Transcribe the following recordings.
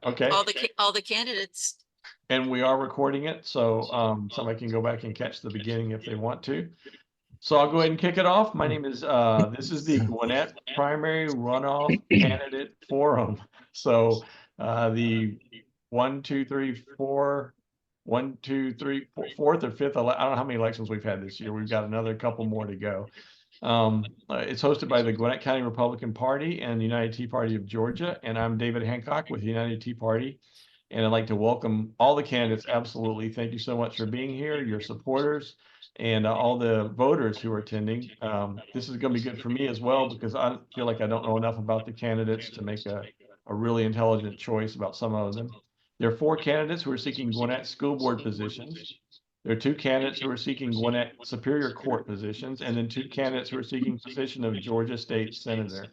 Okay. all the candidates. And we are recording it, so somebody can go back and catch the beginning if they want to. So I'll go ahead and kick it off. My name is this is the Gwinnett Primary Runoff Candidate Forum. So the 1, 2, 3, 4, 1, 2, 3, fourth or fifth. I don't know how many elections we've had this year. We've got another couple more to go. It's hosted by the Gwinnett County Republican Party and the United Tea Party of Georgia, and I'm David Hancock with the United Tea Party. And I'd like to welcome all the candidates. Absolutely. Thank you so much for being here, your supporters, and all the voters who are attending. This is going to be good for me as well, because I feel like I don't know enough about the candidates to make a really intelligent choice about some of them. There are 4 candidates who are seeking Gwinnett school board positions. There are 2 candidates who are seeking Gwinnett Superior Court positions, and then 2 candidates who are seeking position of Georgia State Senator.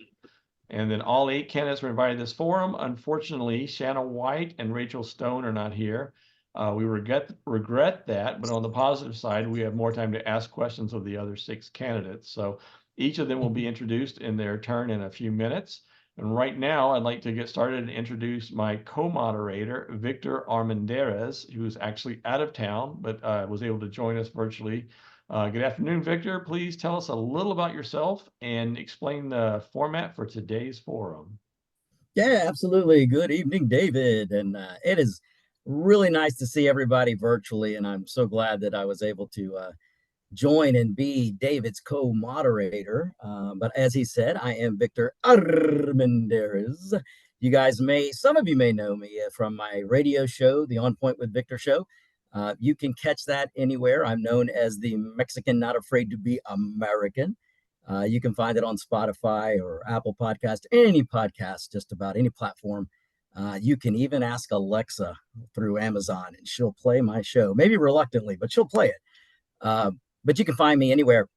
And then all 8 candidates were invited to this forum. Unfortunately, Shanna White and Rachel Stone are not here. We regret that, but on the positive side, we have more time to ask questions of the other 6 candidates. So each of them will be introduced in their turn in a few minutes. And right now, I'd like to get started and introduce my co-moderator, Victor Armendariz, who is actually out of town, but was able to join us virtually. Good afternoon, Victor. Please tell us a little about yourself and explain the format for today's forum. Yeah, absolutely. Good evening, David. And it is really nice to see everybody virtually. And I'm so glad that I was able to join and be David's co-moderator. But as he said, I am Victor Armendariz. Some of you may know me from my radio show, the On Point with Victor show. You can catch that anywhere. I'm known as the Mexican Not Afraid to Be American. You can find it on Spotify or Apple Podcast, any podcast, just about any platform. You can even ask Alexa through Amazon and she'll play my show, maybe reluctantly, but she'll play it. But you can find me anywhere.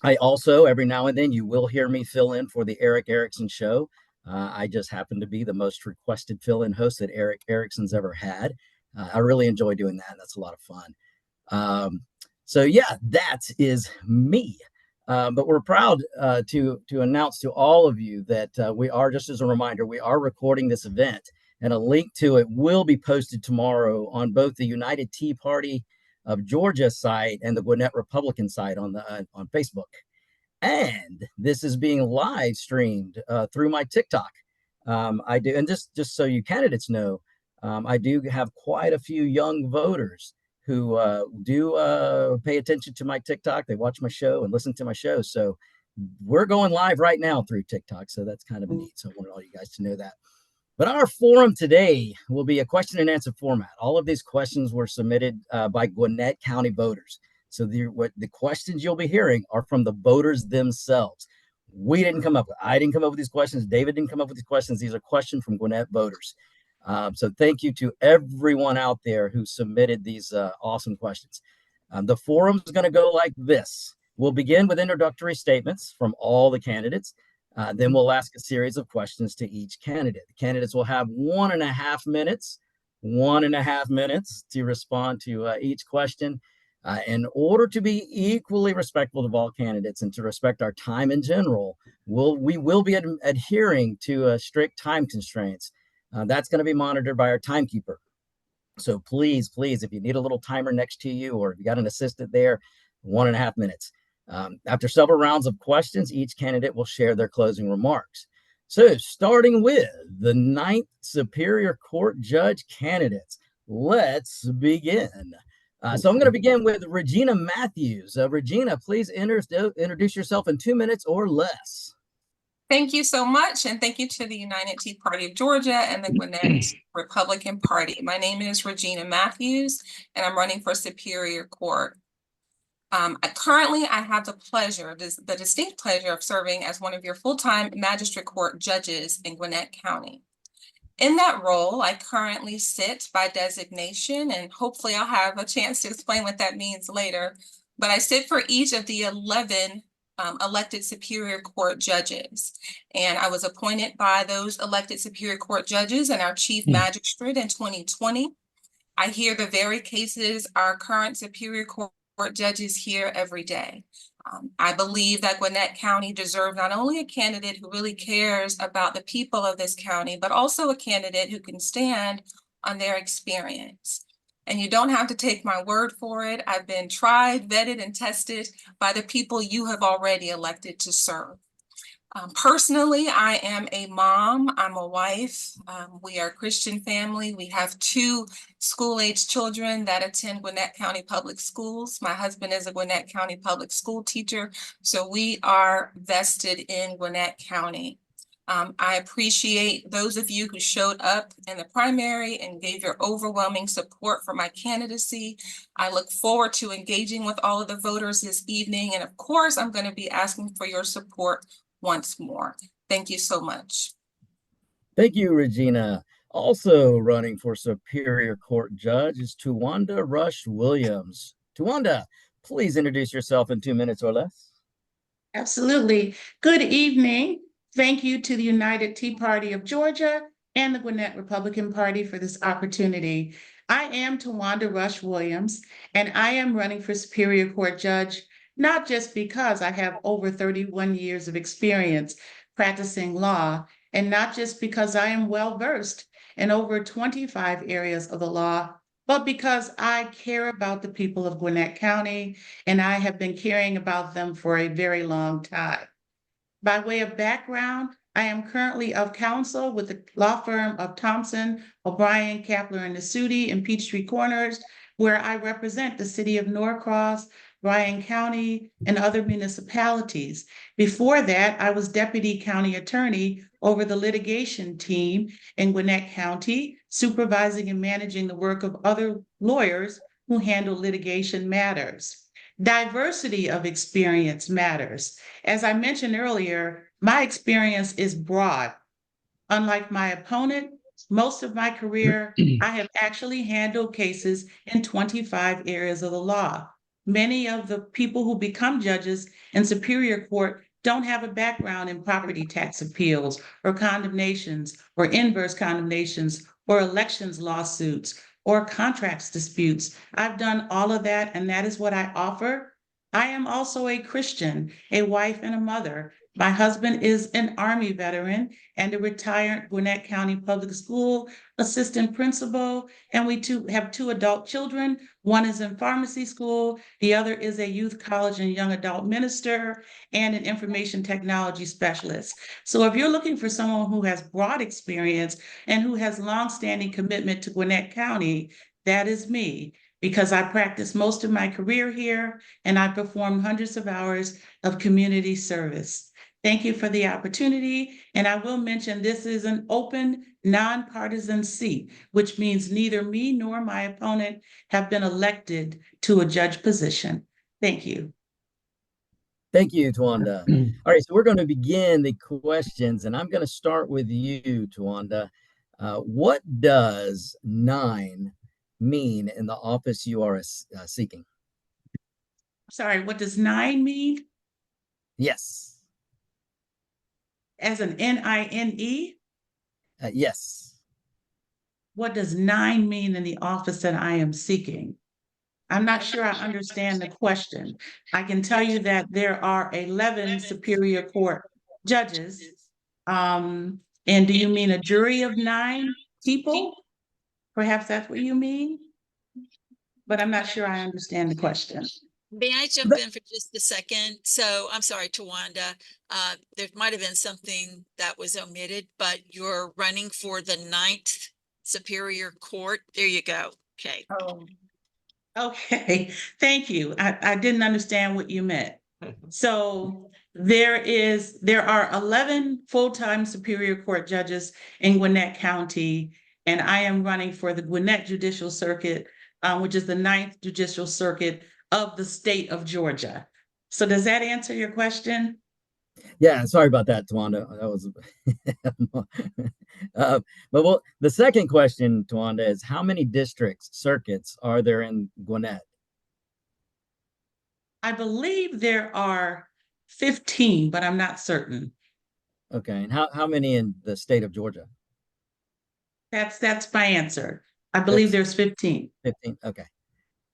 I also, every now and then, you will hear me fill in for the Eric Erickson show. I just happen to be the most requested fill-in host that Eric Erickson's ever had. I really enjoy doing that. That's a lot of fun. So yeah, that is me. But we're proud to announce to all of you that we are, just as a reminder, we are recording this event, and a link to it will be posted tomorrow on both the United Tea Party of Georgia site and the Gwinnett Republican site on Facebook. And this is being live streamed through my TikTok. I do, and just so you candidates know, I do have quite a few young voters who do pay attention to my TikTok. They watch my show and listen to my show. So we're going live right now through TikTok. So that's kind of neat. So I wanted all you guys to know that. But our forum today will be a question and answer format. All of these questions were submitted by Gwinnett County voters. So the questions you'll be hearing are from the voters themselves. I didn't come up with these questions. David didn't come up with these questions. These are questions from Gwinnett voters. So thank you to everyone out there who submitted these awesome questions. The forum is going to go like this. We'll begin with introductory statements from all the candidates. Then we'll ask a series of questions to each candidate. The candidates will have 1.5 minutes to respond to each question. In order to be equally respectful of all candidates and to respect our time in general, we will be adhering to strict time constraints. That's going to be monitored by our timekeeper. So please, if you need a little timer next to you or if you got an assistant there, 1.5 minutes. After several rounds of questions, each candidate will share their closing remarks. So starting with the 9th Superior Court Judge candidates, let's begin. So I'm going to begin with Regina Matthews. Regina, please introduce yourself in 2 minutes or less. Thank you so much, and thank you to the United Tea Party of Georgia and the Gwinnett Republican Party. My name is Regina Matthews, and I'm running for Superior Court. Currently, I have the distinct pleasure of serving as one of your full-time magistrate court judges in Gwinnett County. In that role, I currently sit by designation, and hopefully I'll have a chance to explain what that means later, but I sit for each of the 11 elected Superior Court judges. And I was appointed by those elected Superior Court judges and our chief magistrate in 2020. I hear the very cases our current Superior Court judges hear every day. I believe that Gwinnett County deserves not only a candidate who really cares about the people of this county, but also a candidate who can stand on their experience. And you don't have to take my word for it. I've been tried, vetted, and tested by the people you have already elected to serve. Personally, I am a mom, I'm a wife. We are a Christian family. We have 2 school-age children that attend Gwinnett County Public Schools. My husband is a Gwinnett County Public School teacher, so we are vested in Gwinnett County. I appreciate those of you who showed up in the primary and gave your overwhelming support for my candidacy. I look forward to engaging with all of the voters this evening, and of course, I'm going to be asking for your support once more. Thank you so much. Thank you, Regina. Also running for Superior Court Judge is Tuwanda Rush Williams. Tuwanda, please introduce yourself in 2 minutes or less. Absolutely. Good evening. Thank you to the United Tea Party of Georgia and the Gwinnett Republican Party for this opportunity. I am Tuwanda Rush Williams, and I am running for Superior Court Judge, not just because I have over 31 years of experience practicing law, and not just because I am well-versed in over 25 areas of the law, but because I care about the people of Gwinnett County, and I have been caring about them for a very long time. By way of background, I am currently of counsel with the law firm of Thompson, O'Brien, Kapler, and Nasuti in Peachtree Corners, where I represent the city of Norcross, Bryan County, and other municipalities. Before that, I was deputy county attorney over the litigation team in Gwinnett County, supervising and managing the work of other lawyers who handle litigation matters. Diversity of experience matters. As I mentioned earlier, my experience is broad. Unlike my opponent, most of my career, I have actually handled cases in 25 areas of the law. Many of the people who become judges in Superior Court don't have a background in property tax appeals or condemnations or inverse condemnations or elections lawsuits or contracts disputes. I've done all of that, and that is what I offer. I am also a Christian, a wife, and a mother. My husband is an Army veteran and a retired Gwinnett County Public School assistant principal, and we have 2 adult children. One is in pharmacy school, the other is a youth college and young adult minister, and an information technology specialist. So if you're looking for someone who has broad experience and who has longstanding commitment to Gwinnett County, that is me, because I practiced most of my career here and I performed hundreds of hours of community service. Thank you for the opportunity. And I will mention this is an open, nonpartisan seat, which means neither me nor my opponent have been elected to a judge position. Thank you. Thank you, Tuwanda. All right, so we're going to begin the questions, and I'm going to start with you, Tuwanda. What does 9 mean in the office you are seeking? Sorry, what does 9 mean? Yes. As an N-I-N-E? Yes. What does 9 mean in the office that I am seeking? I'm not sure I understand the question. I can tell you that there are 11 Superior Court judges. And do you mean a jury of 9 people? Perhaps that's what you mean? But I'm not sure I understand the question. May I jump in for just a second? So I'm sorry, Tuwanda. There might have been something that was omitted, but you're running for the 9th Superior Court. There you go. Okay. Oh, okay. Thank you. I didn't understand what you meant. So there are 11 full-time Superior Court judges in Gwinnett County, and I am running for the Gwinnett Judicial Circuit, which is the 9th Judicial Circuit of the state of Georgia. So does that answer your question? Yeah, sorry about that, Tuwanda. That was, but the second question, Tuwanda, is how many circuits are there in Gwinnett? I believe there are 15, but I'm not certain. Okay, and how many in the state of Georgia? That's my answer. I believe there's 15. 15. Okay,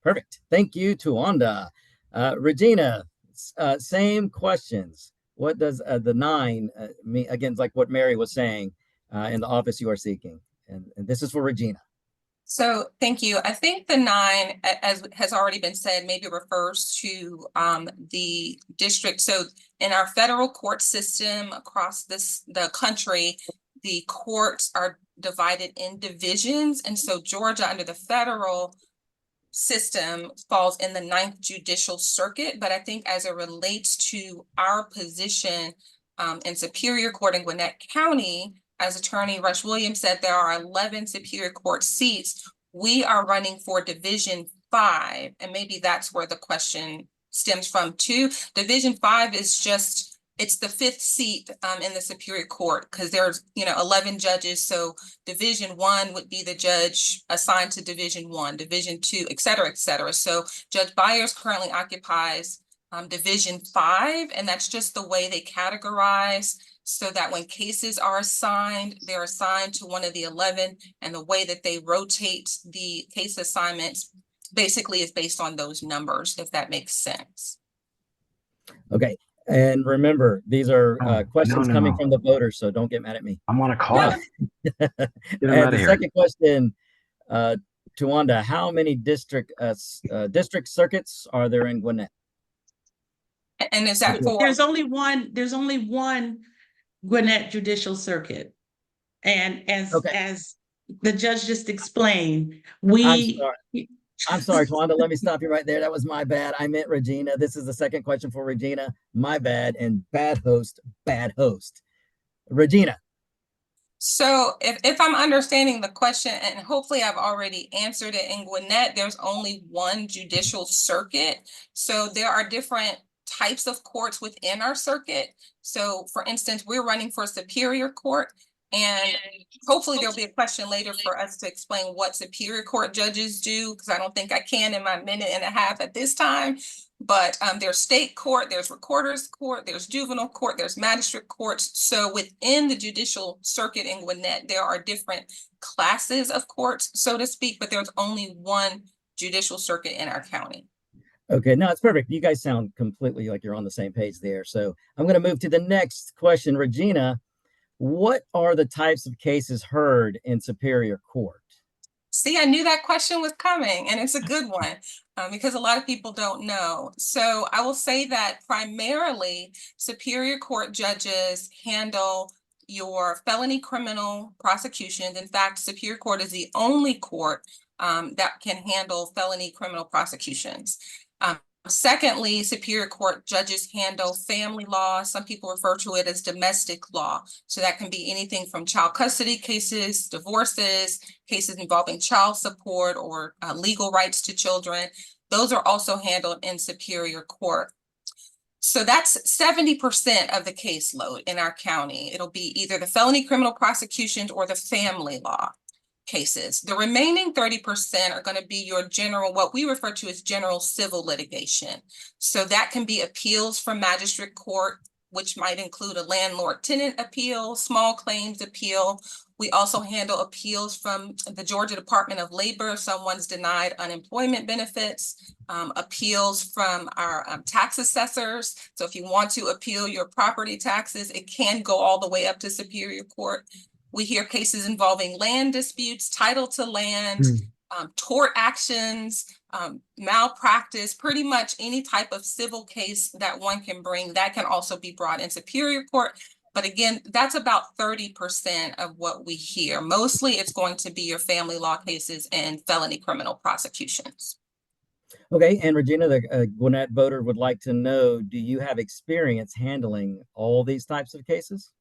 perfect. Thank you, Tuwanda. Regina, Same questions. What does the 9 mean? Again, like what Mary was saying, in the office you are seeking. And this is for Regina. So thank you. I think the 9, as has already been said, maybe refers to the district. So in our federal court system across the country, the courts are divided in divisions. And so Georgia, under the federal system, falls in the 9th Judicial Circuit. But I think as it relates to our position in Superior Court in Gwinnett County, as Attorney Rush Williams said, there are 11 Superior Court seats. We are running for Division 5, and maybe that's where the question stems from too. Division 5 is just, it's the 5th seat in the Superior Court, because there's 11 judges. So Division 1 would be the judge assigned to Division 1, Division 2, et cetera, et cetera. So Judge Byers currently occupies Division 5, and that's just the way they categorize, so that when cases are assigned, they're assigned to one of the 11, and the way that they rotate the case assignments basically is based on those numbers, if that makes sense. Okay. And remember, these are questions coming from the voters, so don't get mad at me. I'm on a call. Get him And out of the here. second question, Tuwanda, how many district circuits are there in Gwinnett? And is that for? There's only one Gwinnett Judicial Circuit. And as the judge just explained, I'm sorry, Tuwanda, let me stop you right there. That was my bad. I meant Regina. This is the second question for Regina. My bad. And bad host. Regina. So if I'm understanding the question, and hopefully I've already answered it, in Gwinnett, there's only one judicial circuit. So there are different types of courts within our circuit. So for instance, we're running for Superior Court, and hopefully there'll be a question later for us to explain what Superior Court judges do, because I don't think I can in my minute and a half at this time. But there's state court, there's recorder's court, there's juvenile court, there's magistrate courts. So within the judicial circuit in Gwinnett, there are different classes of courts, so to speak, but there's only one judicial circuit in our county. Okay, no, it's perfect. You guys sound completely like you're on the same page there. So I'm going to move to the next question. Regina, what are the types of cases heard in Superior Court? See, I knew that question was coming, and it's a good one because a lot of people don't know. So I will say that primarily Superior Court judges handle your felony criminal prosecutions. In fact, Superior Court is the only court that can handle felony criminal prosecutions. Secondly, Superior Court judges handle family law. Some people refer to it as domestic law. So that can be anything from child custody cases, divorces, cases involving child support or legal rights to children. Those are also handled in Superior Court. So that's 70% of the caseload in our county. It'll be either the felony criminal prosecutions or the family law cases. The remaining 30% are going to be your general, what we refer to as general civil litigation. So that can be appeals from magistrate court, which might include a landlord-tenant appeal, small claims appeal. We also handle appeals from the Georgia Department of Labor if someone's denied unemployment benefits, appeals from our tax assessors. So if you want to appeal your property taxes, it can go all the way up to Superior Court. We hear cases involving land disputes, title to land, tort actions, malpractice, pretty much any type of civil case that one can bring that can also be brought in Superior Court. But again, that's about 30% of what we hear. Mostly it's going to be your family law cases and felony criminal prosecutions. Okay, and Regina, the Gwinnett voter would like to know, do you have experience handling all these types of cases?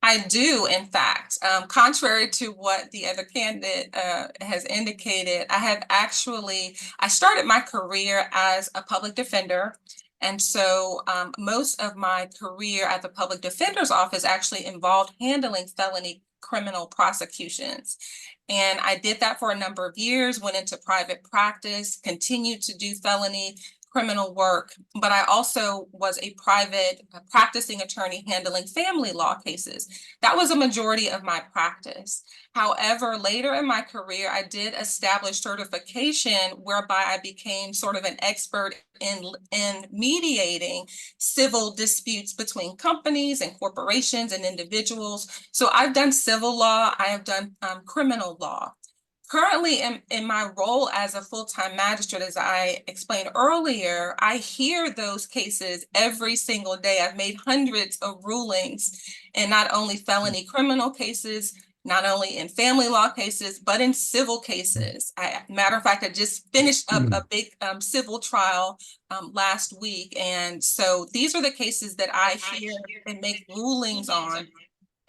I do, in fact. Contrary to what the other candidate has indicated, I started my career as a public defender. And so most of my career at the public defender's office actually involved handling felony criminal prosecutions. And I did that for a number of years, went into private practice, continued to do felony criminal work, but I also was a private practicing attorney handling family law cases. That was a majority of my practice. However, later in my career, I did establish certification whereby I became sort of an expert in mediating civil disputes between companies and corporations and individuals. So I've done civil law, I have done criminal law. Currently, in my role as a full-time magistrate, as I explained earlier, I hear those cases every single day. I've made hundreds of rulings in not only felony criminal cases, not only in family law cases, but in civil cases. Matter of fact, I just finished up a big civil trial last week. And so these are the cases that I hear and make rulings on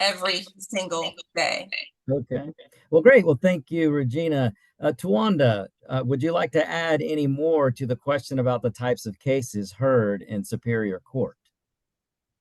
every single day. Okay. Well, great. Well, thank you, Regina. Tuwanda, would you like to add any more to the question about the types of cases heard in Superior Court?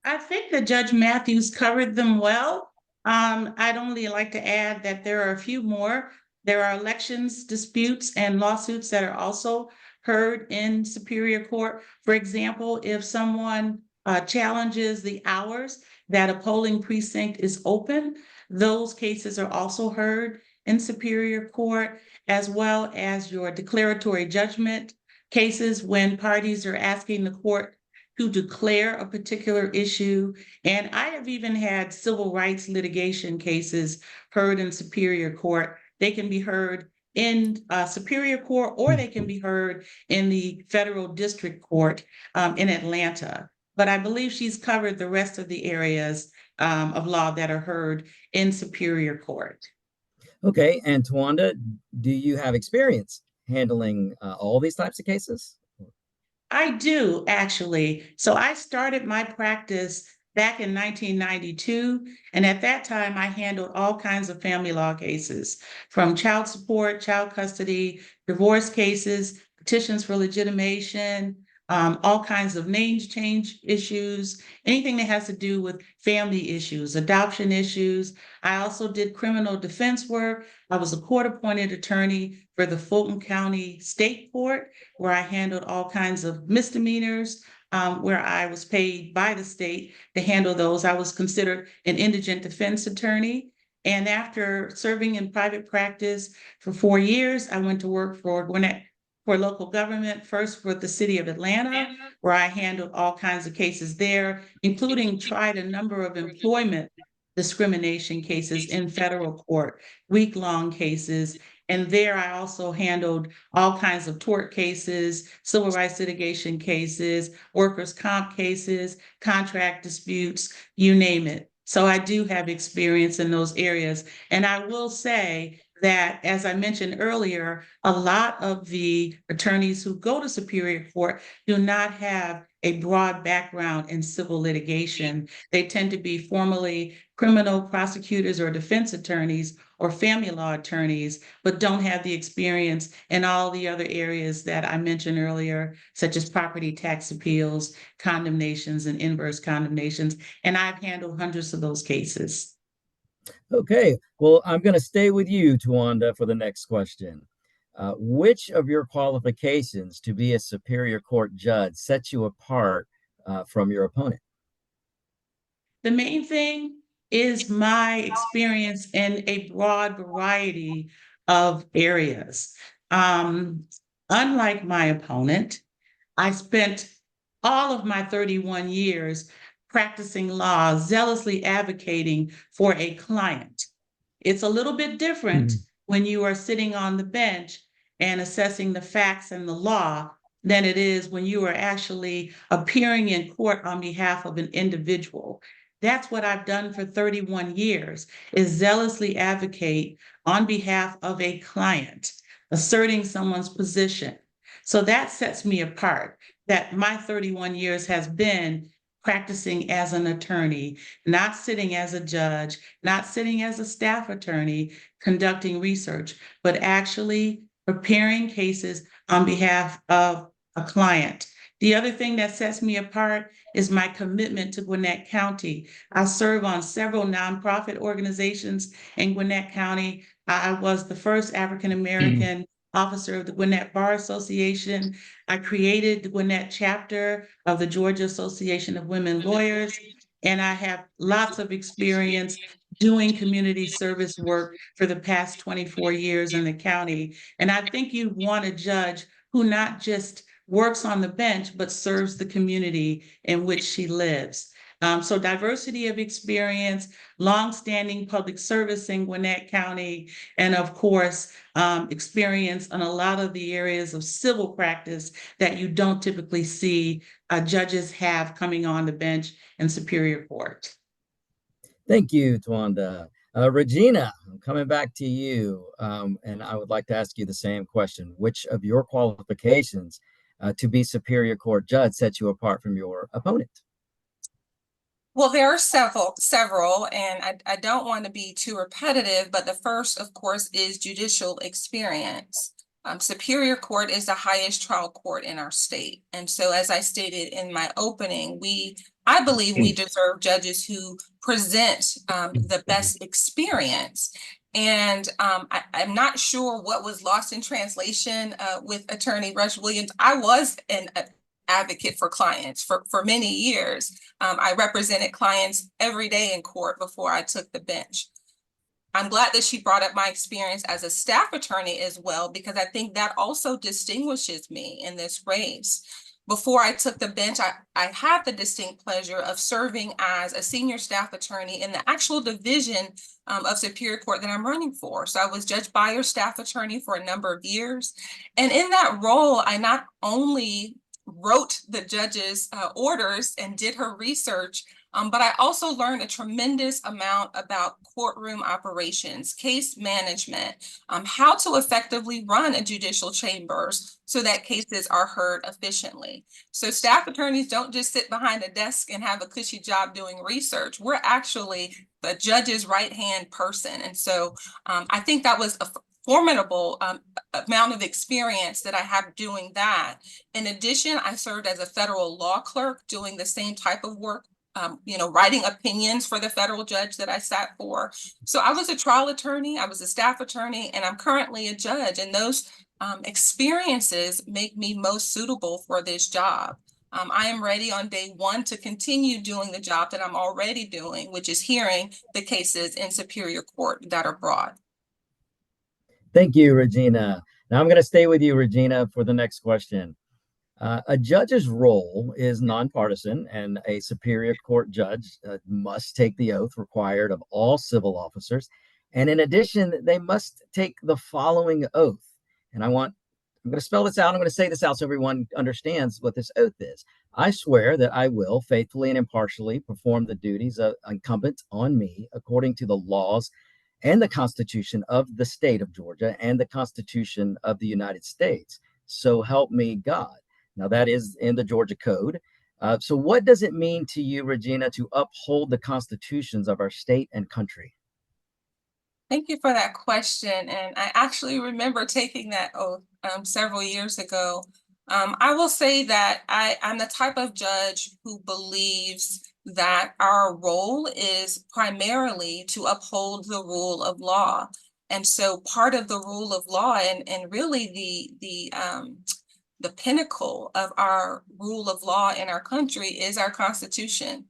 I think that Judge Matthews covered them well. I'd only like to add that there are a few more. There are elections, disputes, and lawsuits that are also heard in Superior Court. For example, if someone challenges the hours that a polling precinct is open, those cases are also heard in Superior Court, as well as your declaratory judgment cases when parties are asking the court to declare a particular issue. And I have even had civil rights litigation cases heard in Superior Court. They can be heard in Superior Court, or they can be heard in the Federal District Court in Atlanta. But I believe she's covered the rest of the areas of law that are heard in Superior Court. Okay. And Tuwanda, do you have experience handling all these types of cases? I do, actually. So I started my practice back in 1992. And at that time, I handled all kinds of family law cases, from child support, child custody, divorce cases, petitions for legitimation, all kinds of name change issues, anything that has to do with family issues, adoption issues. I also did criminal defense work. I was a court-appointed attorney for the Fulton County State Court, where I handled all kinds of misdemeanors, where I was paid by the state to handle those. I was considered an indigent defense attorney. And after serving in private practice for 4 years, I went to work for Gwinnett for local government, first for the city of Atlanta, where I handled all kinds of cases there, including tried a number of employment discrimination cases in federal court, week-long cases. And there I also handled all kinds of tort cases, civil rights litigation cases, workers' comp cases, contract disputes, you name it. So I do have experience in those areas. And I will say that, as I mentioned earlier, a lot of the attorneys who go to Superior Court do not have a broad background in civil litigation. They tend to be formerly criminal prosecutors or defense attorneys or family law attorneys, but don't have the experience in all the other areas that I mentioned earlier, such as property tax appeals, condemnations, and inverse condemnations. And I've handled hundreds of those cases. Okay, well, I'm going to stay with you, Tuwanda, for the next question. Which of your qualifications to be a Superior Court judge sets you apart from your opponent? The main thing is my experience in a broad variety of areas. Unlike my opponent, I spent all of my 31 years practicing law, zealously advocating for a client. It's a little bit different when you are sitting on the bench and assessing the facts and the law than it is when you are actually appearing in court on behalf of an individual. That's what I've done for 31 years, is zealously advocate on behalf of a client, asserting someone's position. So that sets me apart, that my 31 years has been practicing as an attorney, not sitting as a judge, not sitting as a staff attorney, conducting research, but actually preparing cases on behalf of a client. The other thing that sets me apart is my commitment to Gwinnett County. I serve on several nonprofit organizations in Gwinnett County. I was the first African-American officer of the Gwinnett Bar Association. I created the Gwinnett chapter of the Georgia Association of Women Lawyers, and I have lots of experience doing community service work for the past 24 years in the county. And I think you want a judge who not just works on the bench, but serves the community in which she lives. So diversity of experience, longstanding public service in Gwinnett County, and of course, experience in a lot of the areas of civil practice that you don't typically see judges have coming on the bench in Superior Court. Thank you, Tuwanda. Regina, I'm coming back to you, and I would like to ask you the same question. Which of your qualifications to be Superior Court judge sets you apart from your opponent? Well, there are several, and I don't want to be too repetitive, but the first, of course, is judicial experience. Superior Court is the highest trial court in our state. And so, as I stated in my opening, I believe we deserve judges who present the best experience. And I'm not sure what was lost in translation with Attorney Rush Williams. I was an advocate for clients for many years. I represented clients every day in court before I took the bench. I'm glad that she brought up my experience as a staff attorney as well, because I think that also distinguishes me in this race. Before I took the bench, I had the distinct pleasure of serving as a senior staff attorney in the actual division of Superior Court that I'm running for. So I was Judge Byer's staff attorney for a number of years. And in that role, I not only wrote the judge's orders and did her research, but I also learned a tremendous amount about courtroom operations, case management, how to effectively run a judicial chambers so that cases are heard efficiently. So staff attorneys don't just sit behind a desk and have a cushy job doing research. We're actually the judge's right-hand person. And so I think that was a formidable amount of experience that I have doing that. In addition, I served as a federal law clerk doing the same type of work, writing opinions for the federal judge that I sat for. So I was a trial attorney, I was a staff attorney, and I'm currently a judge. And those experiences make me most suitable for this job. I am ready on day one to continue doing the job that I'm already doing, which is hearing the cases in Superior Court that are brought. Thank you, Regina. Now I'm going to stay with you, Regina, for the next question. A judge's role is nonpartisan, and a Superior Court judge must take the oath required of all civil officers. And in addition, they must take the following oath. And I'm going to spell this out. I'm going to say this out so everyone understands what this oath is. I swear that I will faithfully and impartially perform the duties incumbent on me according to the laws and the Constitution of the state of Georgia and the Constitution of the United States. So help me God. Now that is in the Georgia Code. So what does it mean to you, Regina, to uphold the constitutions of our state and country? Thank you for that question. And I actually remember taking that oath several years ago. I will say that I'm the type of judge who believes that our role is primarily to uphold the rule of law. And so part of the rule of law and really the pinnacle of our rule of law in our country is our Constitution.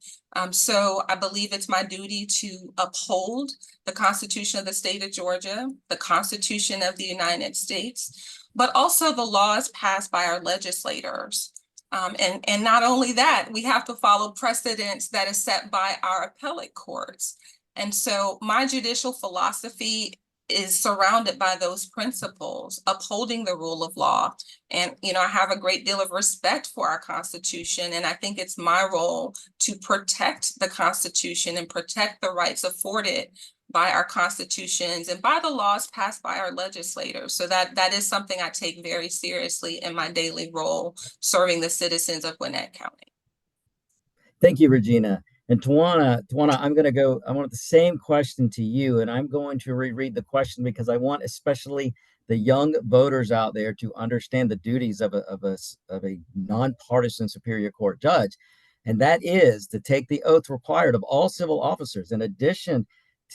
So I believe it's my duty to uphold the Constitution of the state of Georgia, the Constitution of the United States, but also the laws passed by our legislators. And not only that, we have to follow precedents that is set by our appellate courts. And so my judicial philosophy is surrounded by those principles, upholding the rule of law. And, I have a great deal of respect for our Constitution. And I think it's my role to protect the Constitution and protect the rights afforded by our constitutions and by the laws passed by our legislators. So that is something I take very seriously in my daily role serving the citizens of Gwinnett County. Thank you, Regina. And Tuwanda, I want the same question to you, and I'm going to reread the question because I want especially the young voters out there to understand the duties of a nonpartisan Superior Court judge. And that is to take the oath required of all civil officers. In addition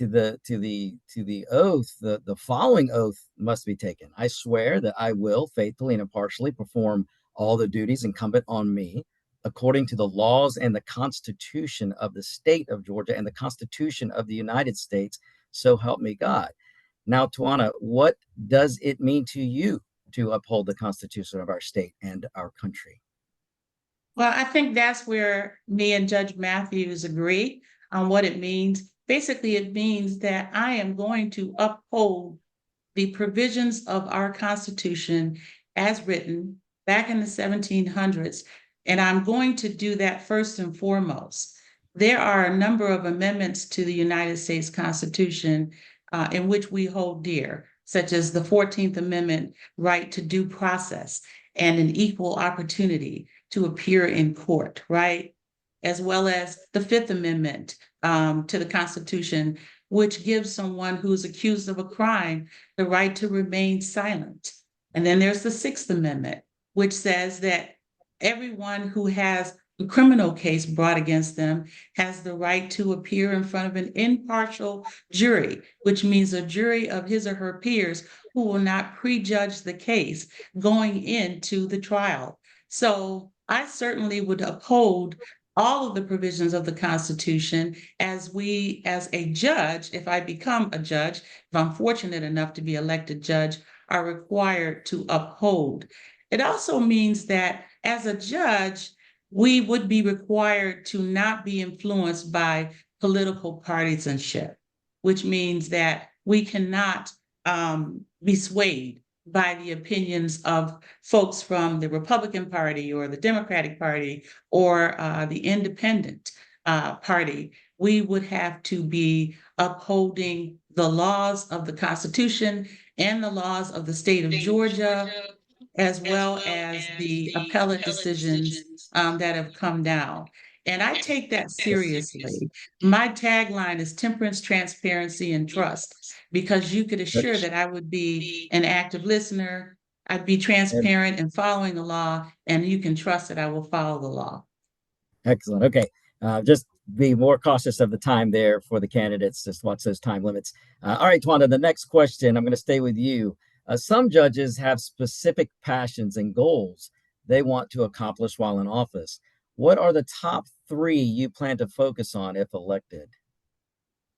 to the oath, the following oath must be taken. I swear that I will faithfully and impartially perform all the duties incumbent on me according to the laws and the Constitution of the state of Georgia and the Constitution of the United States. So help me God. Now, Tuwanda, what does it mean to you to uphold the Constitution of our state and our country? Well, I think that's where me and Judge Matthews agree on what it means. Basically, it means that I am going to uphold the provisions of our Constitution as written back in the 1700s, and I'm going to do that first and foremost. There are a number of amendments to the United States Constitution in which we hold dear, such as the 14th Amendment right to due process and an equal opportunity to appear in court, right? As well as the Fifth Amendment to the Constitution, which gives someone who's accused of a crime the right to remain silent. And then there's the Sixth Amendment, which says that everyone who has a criminal case brought against them has the right to appear in front of an impartial jury, which means a jury of his or her peers who will not prejudge the case going into the trial. So I certainly would uphold all of the provisions of the Constitution as a judge, if I become a judge, if I'm fortunate enough to be elected judge, are required to uphold. It also means that as a judge, we would be required to not be influenced by political partisanship, which means that we cannot be swayed by the opinions of folks from the Republican Party or the Democratic Party or the Independent Party. We would have to be upholding the laws of the Constitution and the laws of the state of Georgia, as well as the appellate decisions that have come down. And I take that seriously. My tagline is temperance, transparency, and trust, because you could assure that I would be an active listener, I'd be transparent in following the law, and you can trust that I will follow the law. Excellent. Okay. Just be more cautious of the time there for the candidates. Just watch those time limits. All right, Tuwanda, the next question, I'm going to stay with you. Some judges have specific passions and goals they want to accomplish while in office. What are the top 3 you plan to focus on if elected?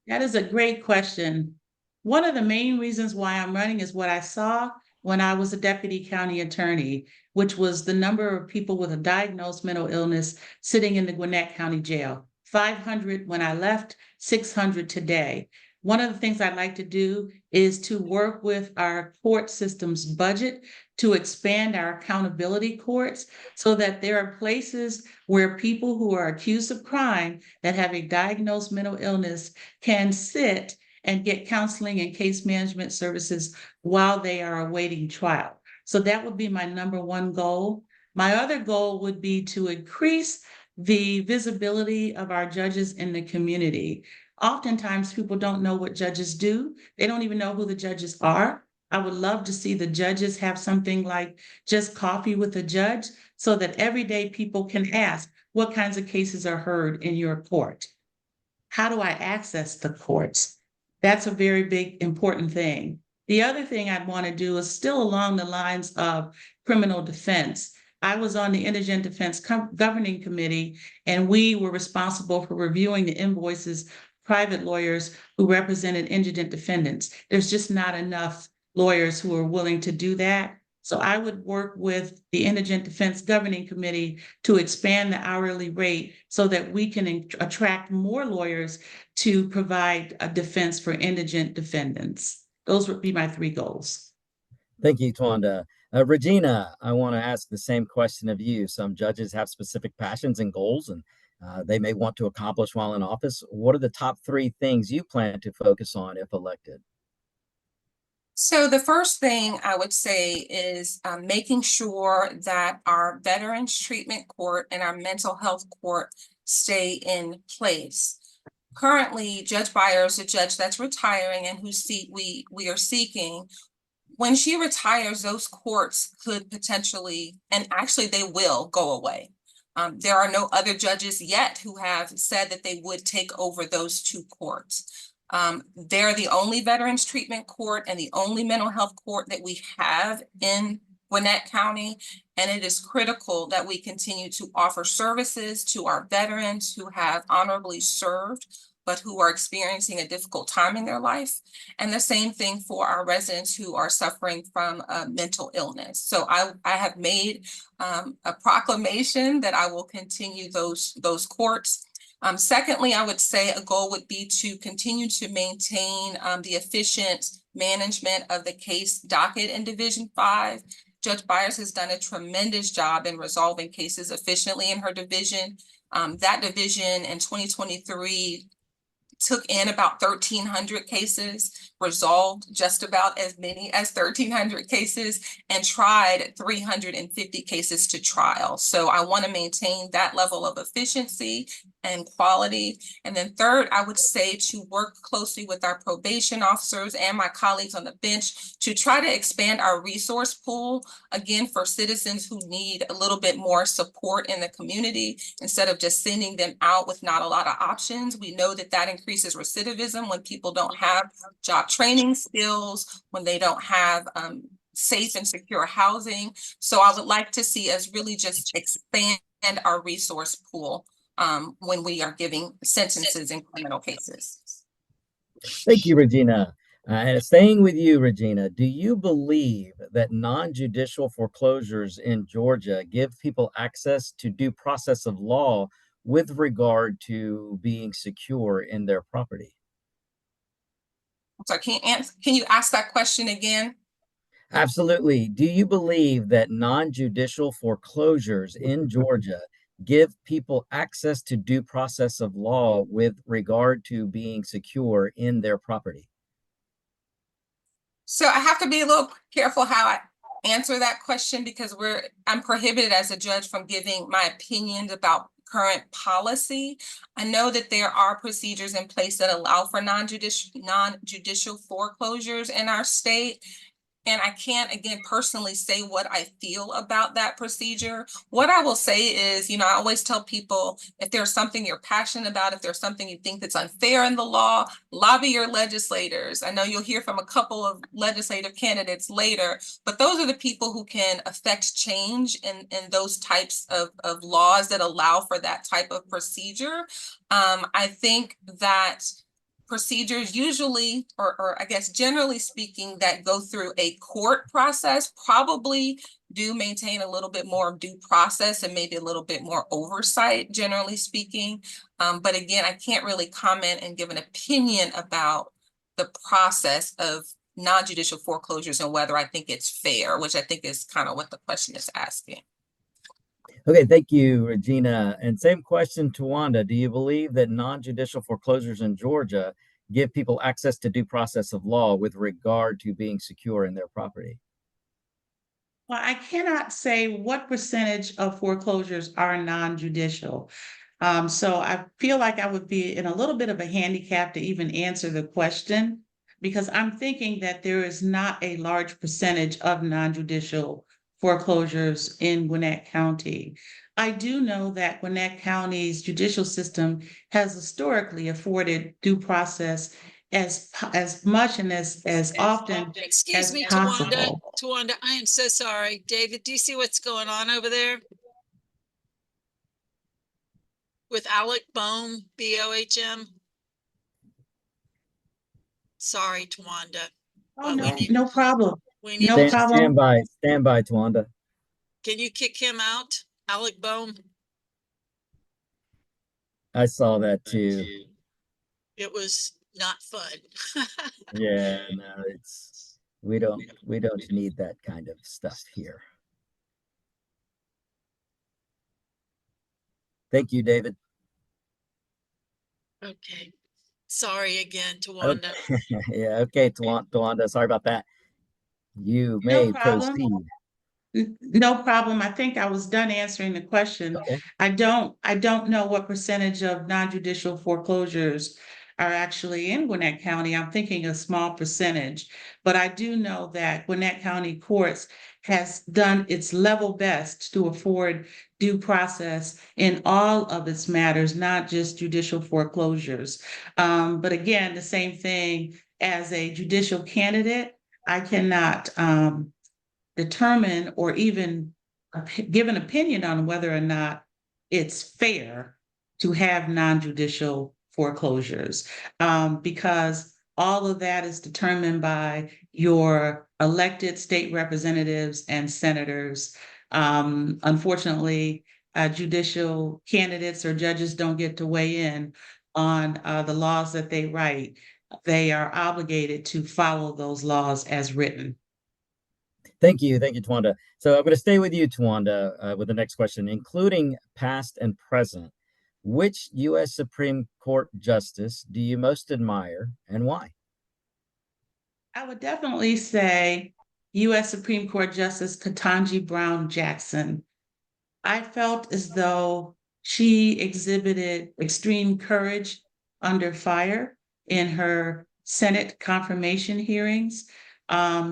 That is a great question. One of the main reasons why I'm running is what I saw when I was a deputy county attorney, which was the number of people with a diagnosed mental illness sitting in the Gwinnett County Jail. 500 when I left, 600 today. One of the things I'd like to do is to work with our court system's budget to expand our accountability courts so that there are places where people who are accused of crime that have a diagnosed mental illness can sit and get counseling and case management services while they are awaiting trial. So that would be my number one goal. My other goal would be to increase the visibility of our judges in the community. Oftentimes, people don't know what judges do. They don't even know who the judges are. I would love to see the judges have something like just coffee with a judge so that everyday people can ask, what kinds of cases are heard in your court? How do I access the courts? That's a very big, important thing. The other thing I'd want to do is still along the lines of criminal defense. I was on the Indigent Defense Governing Committee, and we were responsible for reviewing the invoices private lawyers who represented indigent defendants. There's just not enough lawyers who are willing to do that. So I would work with the Indigent Defense Governing Committee to expand the hourly rate so that we can attract more lawyers to provide a defense for indigent defendants. Those would be my 3 goals. Thank you, Tuwanda. Regina, I want to ask the same question of you. Some judges have specific passions and goals, and they may want to accomplish while in office. What are the top 3 things you plan to focus on if elected? So the first thing I would say is making sure that our Veterans Treatment Court and our Mental Health Court stay in place. Currently, Judge Byers, a judge that's retiring and whose seat we are seeking, when she retires, those courts could potentially, and actually they will, go away. There are no other judges yet who have said that they would take over those 2 courts. They're the only veterans treatment court and the only mental health court that we have in Gwinnett County. And it is critical that we continue to offer services to our veterans who have honorably served, but who are experiencing a difficult time in their life. And the same thing for our residents who are suffering from mental illness. So I have made a proclamation that I will continue those courts. Secondly, I would say a goal would be to continue to maintain the efficient management of the case docket in Division 5. Judge Byers has done a tremendous job in resolving cases efficiently in her division. That division in 2023 took in about 1,300 cases, resolved just about as many as 1,300 cases, and tried 350 cases to trial. So I want to maintain that level of efficiency and quality. And then third, I would say to work closely with our probation officers and my colleagues on the bench to try to expand our resource pool, again, for citizens who need a little bit more support in the community, instead of just sending them out with not a lot of options. We know that that increases recidivism when people don't have job training skills, when they don't have safe and secure housing. So I would like to see us really just expand our resource pool when we are giving sentences in criminal cases. Thank you, Regina. Staying with you, Regina, do you believe that non-judicial foreclosures in Georgia give people access to due process of law with regard to being secure in their property? So can you ask that question again? Absolutely. Do you believe that non-judicial foreclosures in Georgia give people access to due process of law with regard to being secure in their property? So I have to be a little careful how I answer that question, because I'm prohibited as a judge from giving my opinions about current policy. I know that there are procedures in place that allow for non-judicial foreclosures in our state. And I can't, again, personally say what I feel about that procedure. What I will say is, I always tell people, if there's something you're passionate about, if there's something you think that's unfair in the law, lobby your legislators. I know you'll hear from a couple of legislative candidates later, but those are the people who can affect change in those types of laws that allow for that type of procedure. I think that procedures usually, or I guess generally speaking, that go through a court process probably do maintain a little bit more due process and maybe a little bit more oversight, generally speaking. But again, I can't really comment and give an opinion about the process of non-judicial foreclosures and whether I think it's fair, which I think is kind of what the question is asking. Okay, thank you, Regina. And same question to Tuwanda. Do you believe that non-judicial foreclosures in Georgia give people access to due process of law with regard to being secure in their property? Well, I cannot say what percentage of foreclosures are non-judicial. So I feel like I would be in a little bit of a handicap to even answer the question, because I'm thinking that there is not a large percentage of non-judicial foreclosures in Gwinnett County. I do know that Gwinnett County's judicial system has historically afforded due process as much and as often Excuse as me, possible. Tuwanda, I am so sorry. David, do you see what's going on over there? With Alec Bohm, BOHM? Sorry, Tuwanda. Oh, But no problem. We need No to, problem. Stand by, Tuwanda. Can you kick him out, Alec Bohm? I saw that too. It was not fun. Yeah, no, we don't need that kind of stuff here. Thank you, David. Okay. Sorry again, Tuwanda. Okay. Yeah, okay, Tuwanda, sorry about that. You No may problem. proceed. No problem. I think I was done answering the question. Okay. I don't know what percentage of non-judicial foreclosures are actually in Gwinnett County. I'm thinking a small percentage, but I do know that Gwinnett County Courts has done its level best to afford due process in all of its matters, not just judicial foreclosures. But again, the same thing as a judicial candidate, I cannot determine or even give an opinion on whether or not it's fair to have non-judicial foreclosures, because all of that is determined by your elected state representatives and senators. Unfortunately, judicial candidates or judges don't get to weigh in on the laws that they write. They are obligated to follow those laws as written. Thank you, Tuwanda. So I'm going to stay with you, Tuwanda, with the next question, including past and present. Which U.S. Supreme Court justice do you most admire and why? I would definitely say U.S. Supreme Court Justice Ketanji Brown Jackson. I felt as though she exhibited extreme courage under fire in her Senate confirmation hearings.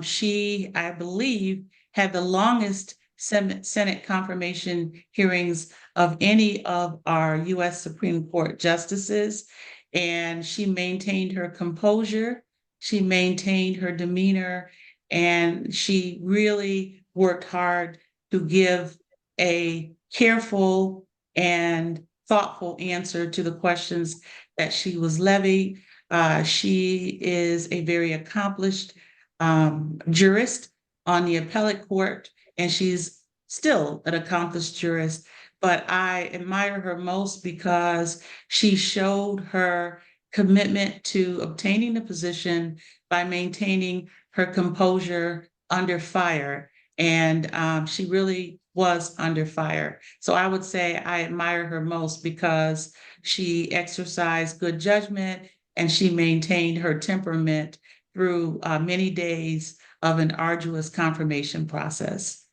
She, I believe, had the longest Senate confirmation hearings of any of our U.S. Supreme Court justices, and she maintained her composure. She maintained her demeanor, and she really worked hard to give a careful and thoughtful answer to the questions that she was levied. She is a very accomplished jurist on the appellate court, and she's still an accomplished jurist. But I admire her most because she showed her commitment to obtaining the position by maintaining her composure under fire. And she really was under fire. So I would say I admire her most because she exercised good judgment and she maintained her temperament through many days of an arduous confirmation process.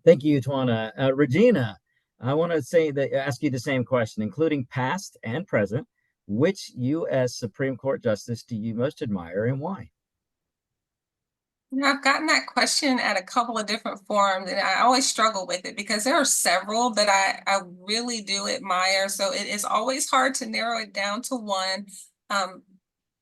Thank you, Tuwanda. Regina, I want to ask you the same question, including past and present. Which U.S. Supreme Court justice do you most admire and why? I've gotten that question at a couple of different forums, and I always struggle with it because there are several that I really do admire. So it is always hard to narrow it down to one.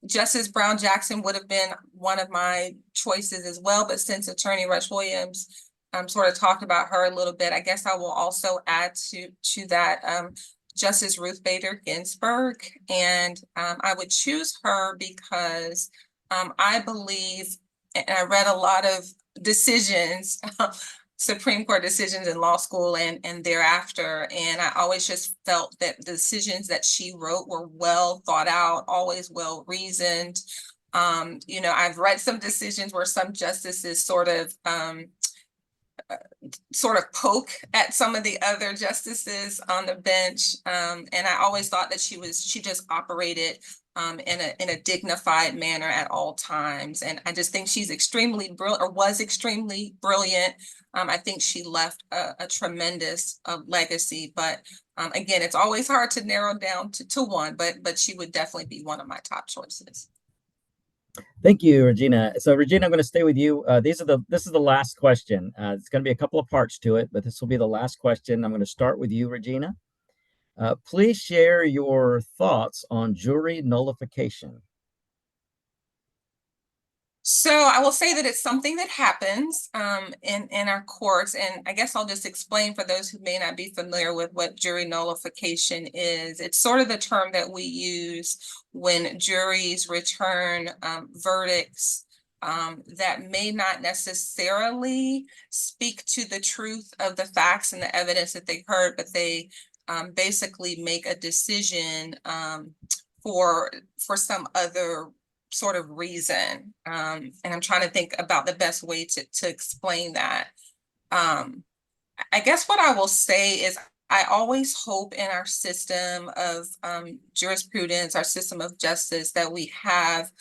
Justice Brown Jackson would have been one of my choices as well, but since Attorney Rush Williams sort of talked about her a little bit, I guess I will also add to that Justice Ruth Bader Ginsburg, and I would choose her because I believe, and I read a lot of decisions, Supreme Court decisions in law school and thereafter, and I always just felt that the decisions that she wrote were well thought out, always well reasoned. I've read some decisions where some justices sort of poke at some of the other justices on the bench, and I always thought that she just operated in a dignified manner at all times. And I just think she's extremely brilliant, or was extremely brilliant. I think she left a tremendous legacy, but again, it's always hard to narrow down to one, but she would definitely be one of my top choices. Thank you, Regina. So, Regina, I'm going to stay with you. This is the last question. It's going to be a couple of parts to it, but this will be the last question. I'm going to start with you, Regina. Please share your thoughts on jury nullification. So I will say that it's something that happens in our courts, and I guess I'll just explain for those who may not be familiar with what jury nullification is. It's sort of the term that we use when juries return verdicts that may not necessarily speak to the truth of the facts and the evidence that they heard, but they basically make a decision for some other sort of reason. And I'm trying to think about the best way to explain that. I guess what I will say is I always hope in our system of jurisprudence, our system of justice, that we have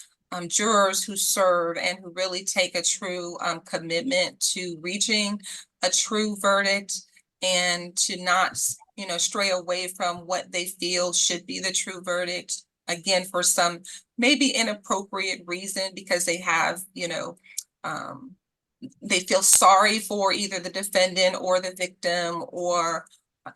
jurors who serve and who really take a true commitment to reaching a true verdict and to not, stray away from what they feel should be the true verdict. again, for some maybe inappropriate reason, because they have, they feel sorry for either the defendant or the victim, or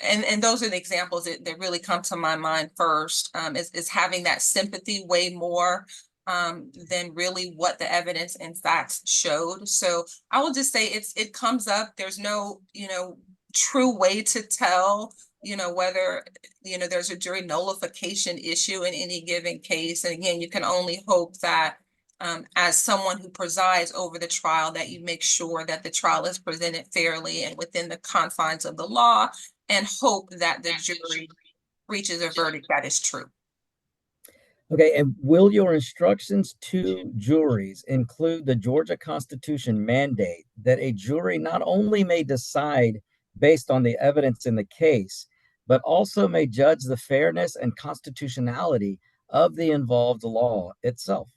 and those are the examples that really come to my mind first, is having that sympathy way more than really what the evidence and facts showed. So I will just say it comes up. There's no, true way to tell, whether, there's a jury nullification issue in any given case. And again, you can only hope that as someone who presides over the trial, that you make sure that the trial is presented fairly and within the confines of the law, and hope that the jury reaches a verdict that is true. Okay, and will your instructions to juries include the Georgia Constitution mandate that a jury not only may decide based on the evidence in the case, but also may judge the fairness and constitutionality of the involved law itself?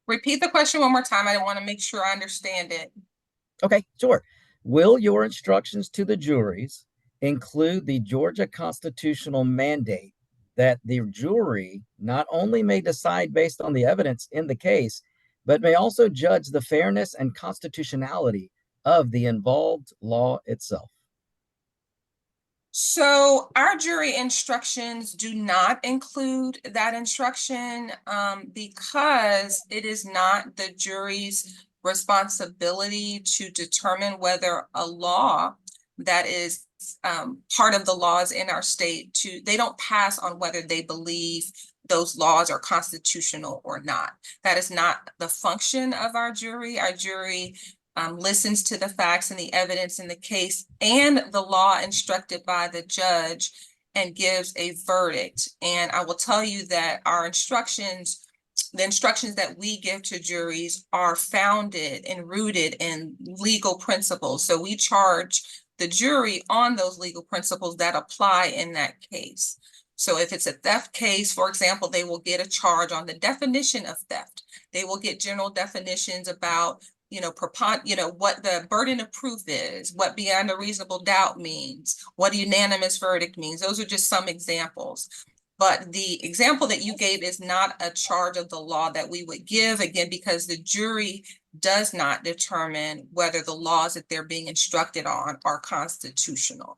Repeat the question one more time. I want to make sure I understand it. Okay, sure. Will your instructions to the juries include the Georgia constitutional mandate that the jury not only may decide based on the evidence in the case, but may also judge the fairness and constitutionality of the involved law itself? So our jury instructions do not include that instruction because it is not the jury's responsibility to determine whether a law that is part of the laws in our state, they don't pass on whether they believe those laws are constitutional or not. That is not the function of our jury. Our jury listens to the facts and the evidence in the case and the law instructed by the judge and gives a verdict. And I will tell you that our instructions, the instructions that we give to juries, are founded and rooted in legal principles. So we charge the jury on those legal principles that apply in that case. So if it's a theft case, for example, they will get a charge on the definition of theft. They will get general definitions about what the burden of proof is, what beyond a reasonable doubt means, what a unanimous verdict means. Those are just some examples. But the example that you gave is not a charge of the law that we would give, again, because the jury does not determine whether the laws that they're being instructed on are constitutional.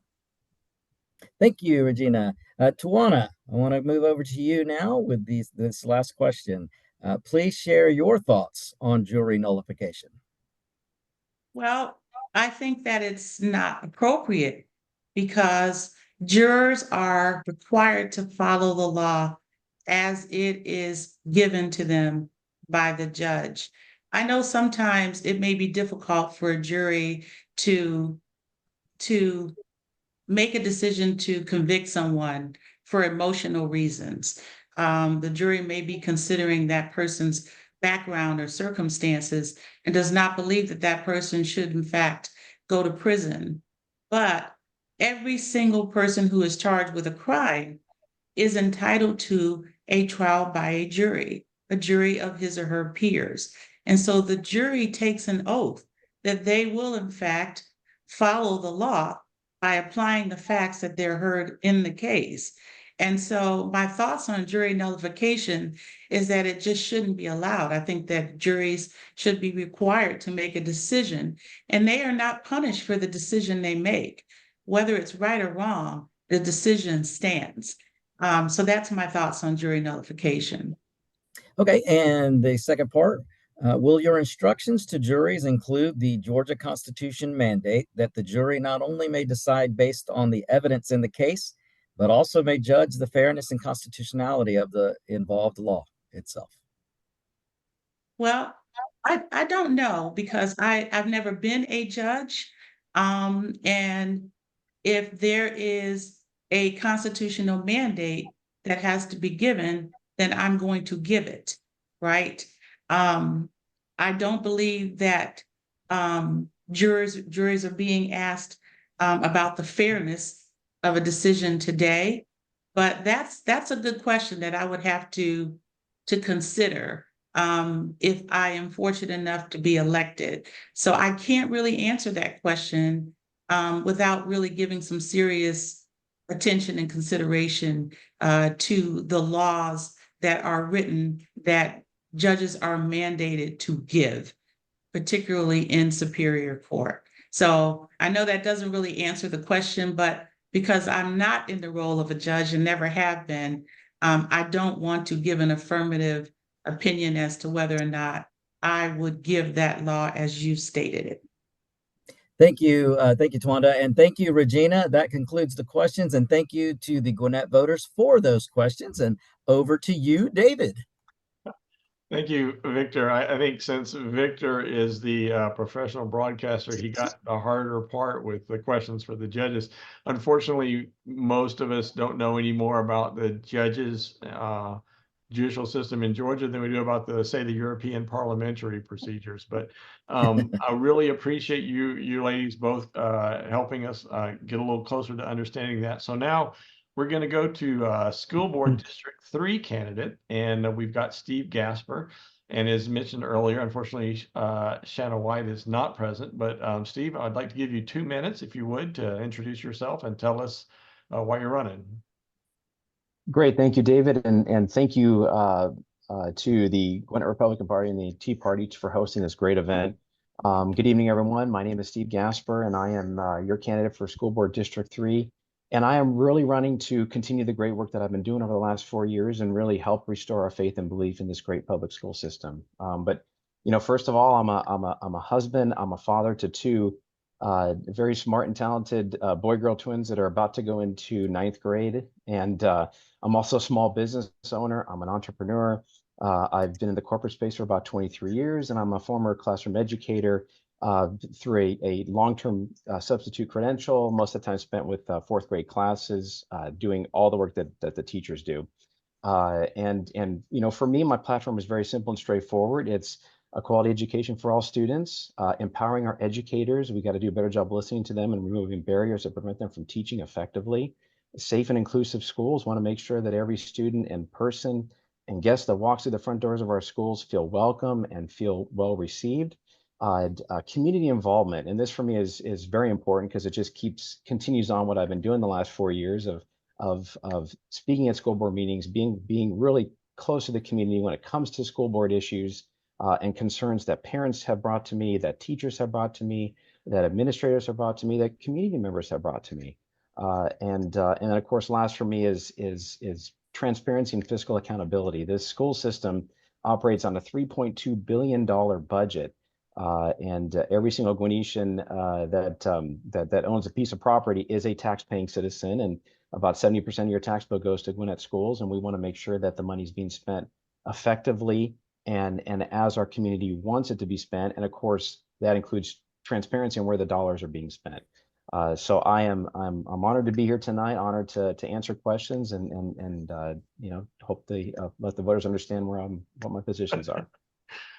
Thank you, Regina. Tuwanda, I want to move over to you now with this last question. Please share your thoughts on jury nullification. Well, I think that it's not appropriate because jurors are required to follow the law as it is given to them by the judge. I know sometimes it may be difficult for a jury to make a decision to convict someone for emotional reasons. The jury may be considering that person's background or circumstances and does not believe that that person should in fact go to prison. But every single person who is charged with a crime is entitled to a trial by a jury of his or her peers. And so the jury takes an oath that they will in fact follow the law by applying the facts that they're heard in the case. And so my thoughts on jury nullification is that it just shouldn't be allowed. I think that juries should be required to make a decision, and they are not punished for the decision they make. Whether it's right or wrong, the decision stands. So that's my thoughts on jury nullification. Okay, and the second part, will your instructions to juries include the Georgia Constitution mandate that the jury not only may decide based on the evidence in the case, but also may judge the fairness and constitutionality of the involved law itself? Well, I don't know because I've never been a judge. And if there is a constitutional mandate that has to be given, then I'm going to give it, right? I don't believe that juries are being asked about the fairness of a decision today, but that's a good question that I would have to consider if I am fortunate enough to be elected. So I can't really answer that question without really giving some serious attention and consideration to the laws that are written that judges are mandated to give, particularly in Superior Court. So I know that doesn't really answer the question, but because I'm not in the role of a judge and never have been, I don't want to give an affirmative opinion as to whether or not I would give that law as you stated it. Thank you, Tuwanda, and thank you, Regina. That concludes the questions, and thank you to the Gwinnett voters for those questions. And over to you, David. Thank you, Victor. I think since Victor is the professional broadcaster, he got the harder part with the questions for the judges. Unfortunately, most of us don't know any more about the judges' judicial system in Georgia than we do about the European parliamentary procedures. But I really appreciate you ladies both helping us get a little closer to understanding that. So now we're going to go to School Board District 3 candidate, and we've got Steve Gasper. And as mentioned earlier, unfortunately, Shanna White is not present. But Steve, I'd like to give you 2 minutes, if you would, to introduce yourself and tell us why you're running. Great. Thank you, David. And thank you to the Gwinnett Republican Party and the Tea Party for hosting this great event. Good evening, everyone. My name is Steve Gasper, and I am your candidate for School Board District 3. And I am really running to continue the great work that I've been doing over the last 4 years and really help restore our faith and belief in this great public school system. But first of all, I'm a husband. I'm a father to two very smart and talented boy-girl twins that are about to go into 9th grade. And I'm also a small business owner. I'm an entrepreneur. I've been in the corporate space for about 23 years, and I'm a former classroom educator through a long-term substitute credential, most of the time spent with 4th grade classes, doing all the work that the teachers do. And for me, my platform is very simple and straightforward. It's a quality education for all students, empowering our educators. We got to do a better job listening to them and removing barriers that prevent them from teaching effectively. Safe and inclusive schools want to make sure that every student and person and guest that walks through the front doors of our schools feel welcome and feel well received. Community involvement, and this for me is very important because it just continues on what I've been doing the last 4 years of speaking at school board meetings, being really close to the community when it comes to school board issues and concerns that parents have brought to me, that teachers have brought to me, that administrators have brought to me, that community members have brought to me. And then of course, last for me is transparency and fiscal accountability. This school system operates on a $3.2 billion budget. And every single Gwinnettian that owns a piece of property is a tax-paying citizen, and about 70% of your tax bill goes to Gwinnett schools, and we want to make sure that the money is being spent effectively and as our community wants it to be spent. And of course, that includes transparency on where the dollars are being spent. So I'm honored to be here tonight, honored to answer questions, and hope to let the voters understand what my positions are.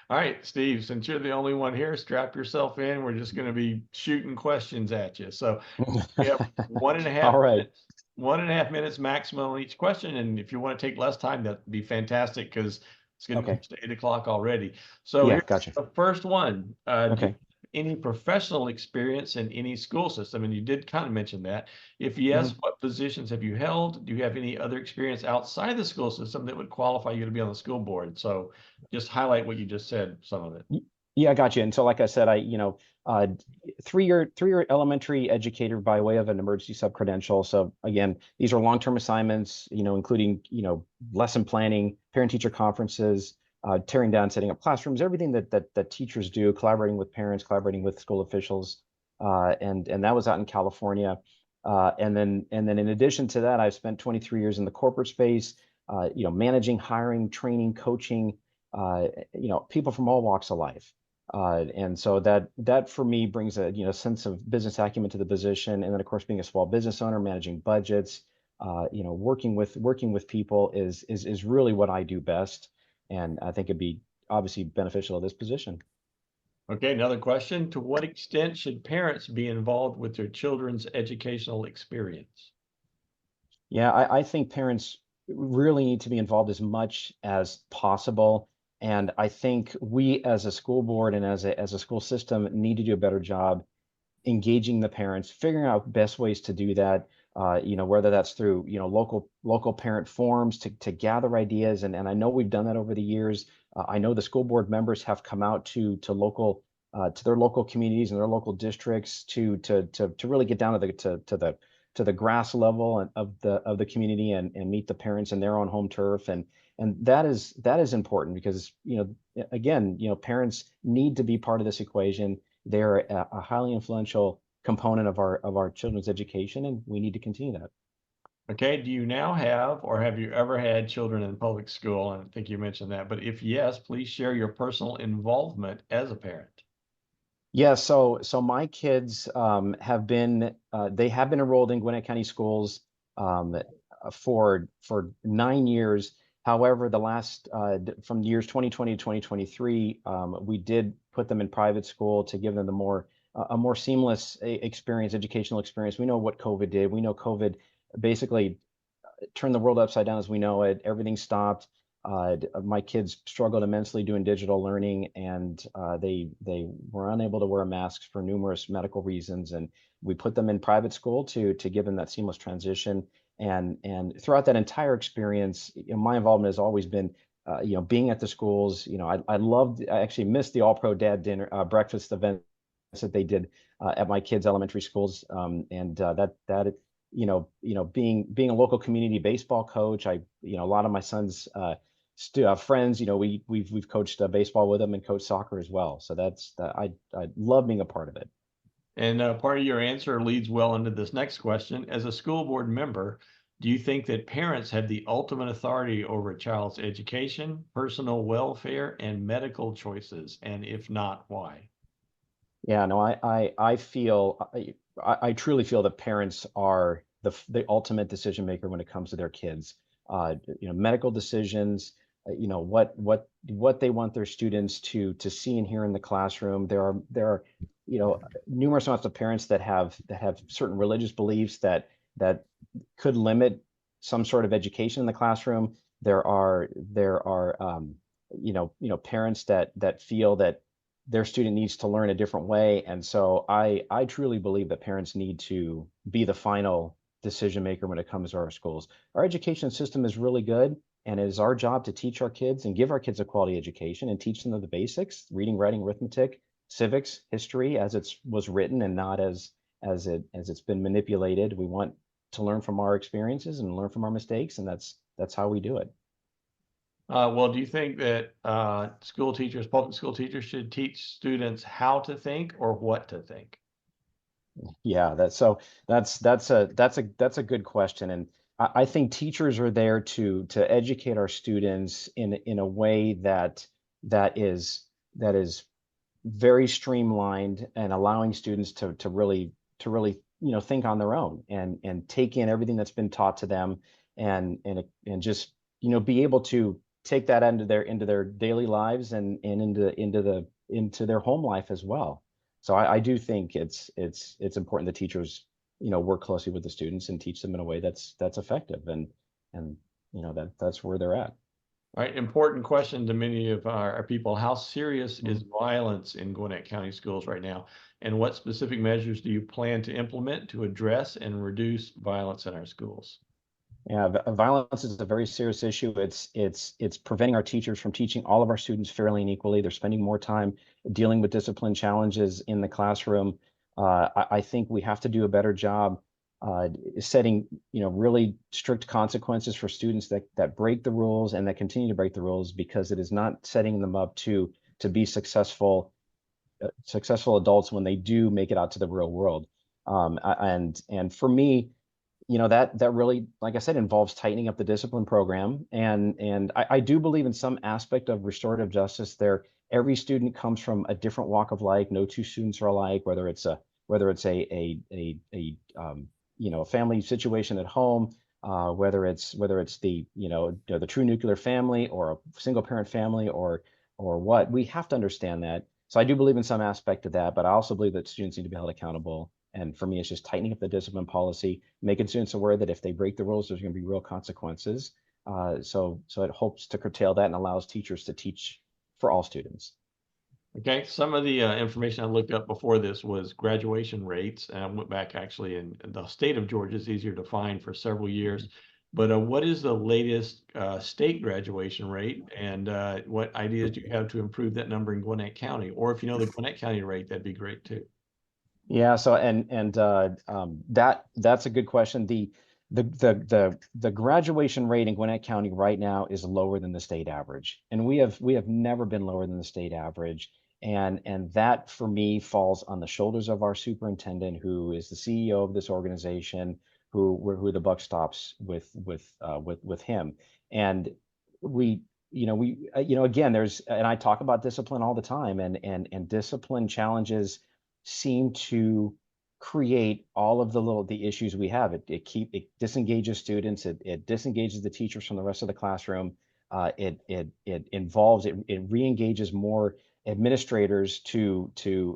All right, Steve, since you're the only one here, strap yourself in. We're just going to be shooting questions at you. So we have 1.5 All right. minutes, 1.5 minutes maximum on each question. And if you want to take less time, that'd be fantastic because it's going to be 8 o'clock already. So Yeah, here's gotcha. the first one. Do you Okay. have any professional experience in any school system? And you did kind of mention that. If yes, what positions have you held? Do you have any other experience outside the school system that would qualify you to be on the school board? So just highlight what you just said, some of it. Yeah, I got you. And so, like I said, three-year elementary educator by way of an emergency sub-credential. So again, these are long-term assignments, including, lesson planning, parent-teacher conferences, tearing down, setting up classrooms, everything that teachers do, collaborating with parents, collaborating with school officials. And that was out in California. And then in addition to that, I've spent 23 years in the corporate space, managing, hiring, training, coaching, people from all walks of life. And so that for me brings a sense of business acumen to the position. And then of course, being a small business owner, managing budgets, working with people is really what I do best. And I think it'd be obviously beneficial to this position. Okay, another question. To what extent should parents be involved with their children's educational experience? Yeah, I think parents really need to be involved as much as possible. And I think we as a school board and as a school system need to do a better job engaging the parents, figuring out best ways to do that. whether that's through, local parent forums to gather ideas. And I know we've done that over the years. I know the school board members have come out to their local communities and their local districts to really get down to the grass level of the community and meet the parents in their own home turf. And that is important because, again, parents need to be part of this equation. They're a highly influential component of our children's education, and we need to continue that. Okay, do you now have, or have you ever had children in public school? And I think you mentioned that, but if yes, please share your personal involvement as a parent. Yeah, so my kids have been enrolled in Gwinnett County schools for 9 years. However, the last from years 2020 to 2023, we did put them in private school to give them a more seamless educational experience. We know what COVID did. We know COVID basically turned the world upside down as we know it. Everything stopped. My kids struggled immensely doing digital learning, and they were unable to wear masks for numerous medical reasons. And we put them in private school to give them that seamless transition. And throughout that entire experience, my involvement has always been, being at the schools. I actually missed the All Pro Dad dinner breakfast events that they did at my kids' elementary schools, being a local community baseball coach. A lot of my sons still have friends. We've coached baseball with them and coached soccer as well. So I love being a part of it. And part of your answer leads well into this next question. As a school board member, do you think that parents have the ultimate authority over a child's education, personal welfare, and medical choices? And if not, why? Yeah, no, I truly feel that parents are the ultimate decision maker when it comes to their kids. Medical decisions, what they want their students to see and hear in the classroom. There are numerous amounts of parents that have certain religious beliefs that could limit some sort of education in the classroom. There are parents that feel that their student needs to learn a different way. And so I truly believe that parents need to be the final decision maker when it comes to our schools. Our education system is really good, and it is our job to teach our kids and give our kids a quality education and teach them the basics: reading, writing, arithmetic, civics, history as it was written, and not as it's been manipulated. We want to learn from our experiences and learn from our mistakes, and that's how we do it. Well, do you think that public school teachers should teach students how to think or what to think? Yeah, that's a good question. And I think teachers are there to educate our students in a way that is very streamlined, and allowing students to really think on their own and take in everything that's been taught to them, and just be able to take that into their daily lives and into their home life as well. So I do think it's important that teachers work closely with the students and teach them in a way that's effective, and that's where they're at. All right, important question to many of our people. How serious is violence in Gwinnett County schools right now? And what specific measures do you plan to implement to address and reduce violence in our schools? Yeah, violence is a very serious issue. It's preventing our teachers from teaching all of our students fairly and equally. They're spending more time dealing with discipline challenges in the classroom. I think we have to do a better job setting really strict consequences for students that break the rules and that continue to break the rules, because it is not setting them up to be successful adults when they do make it out to the real world. And for me, that really, like I said, involves tightening up the discipline program. And I do believe in some aspect of restorative justice there. Every student comes from a different walk of life. No two students are alike, whether it's a family situation at home, whether it's the the true nuclear family or a single parent family, or what. We have to understand that. So I do believe in some aspect of that, but I also believe that students need to be held accountable. And for me, it's just tightening up the discipline policy, making students aware that if they break the rules, there's going to be real consequences. So it hopes to curtail that and allows teachers to teach for all students. Okay, some of the information I looked up before this was graduation rates, and I went back actually, in the state of Georgia is easier to find for several years. But what is the latest state graduation rate, and what ideas do you have to improve that number in Gwinnett County? Or if you know the Gwinnett County rate, that'd be great too. Yeah, so that's a good question. The graduation rate in Gwinnett County right now is lower than the state average, and we have never been lower than the state average. And that for me falls on the shoulders of our superintendent, who is the CEO of this organization, who the buck stops with him. And we again, there's, and I talk about discipline all the time, and discipline challenges seem to create all of the issues we have. It disengages students. It disengages the teachers from the rest of the classroom. It involves, it re-engages more administrators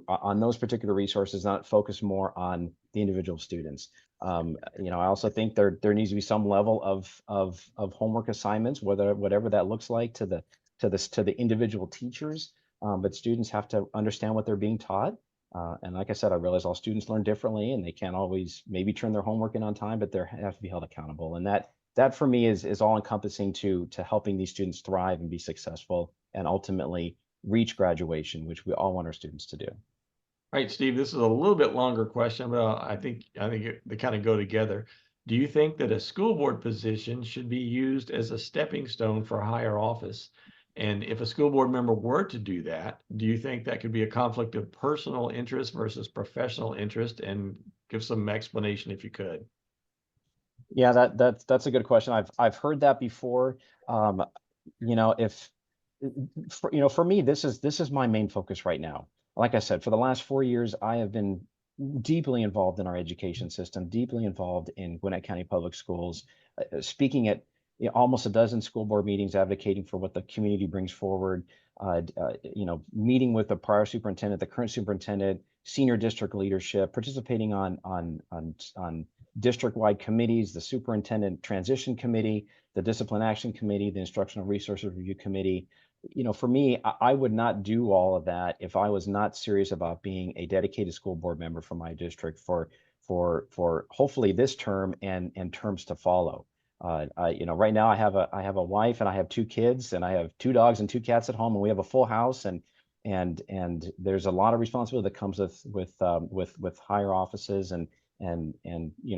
on those particular resources, not focus more on the individual students. I also think there needs to be some level of homework assignments, whatever that looks like to the individual teachers. But students have to understand what they're being taught. And like I said, I realize all students learn differently, and they can't always maybe turn their homework in on time, but they have to be held accountable. And that for me is all encompassing to helping these students thrive and be successful and ultimately reach graduation, which we all want our students to do. All right, Steve, this is a little bit longer question, but I think they kind of go together. Do you think that a school board position should be used as a stepping stone for higher office? And if a school board member were to do that, do you think that could be a conflict of personal interest versus professional interest? And give some explanation if you could. Yeah, that's a good question. I've heard that before. If for me, this is my main focus right now. Like I said, for the last 4 years, I have been deeply involved in our education system, deeply involved in Gwinnett County Public Schools, speaking at almost a dozen school board meetings, advocating for what the community brings forward, meeting with the prior superintendent, the current superintendent, senior district leadership, participating on district-wide committees, the superintendent transition committee, the discipline action committee, the instructional resources review committee. For me, I would not do all of that if I was not serious about being a dedicated school board member for my district for hopefully this term and terms to follow. Right now I have a wife and I have 2 kids and I have 2 dogs and 2 cats at home, and we have a full house, and there's a lot of responsibility that comes with higher offices, and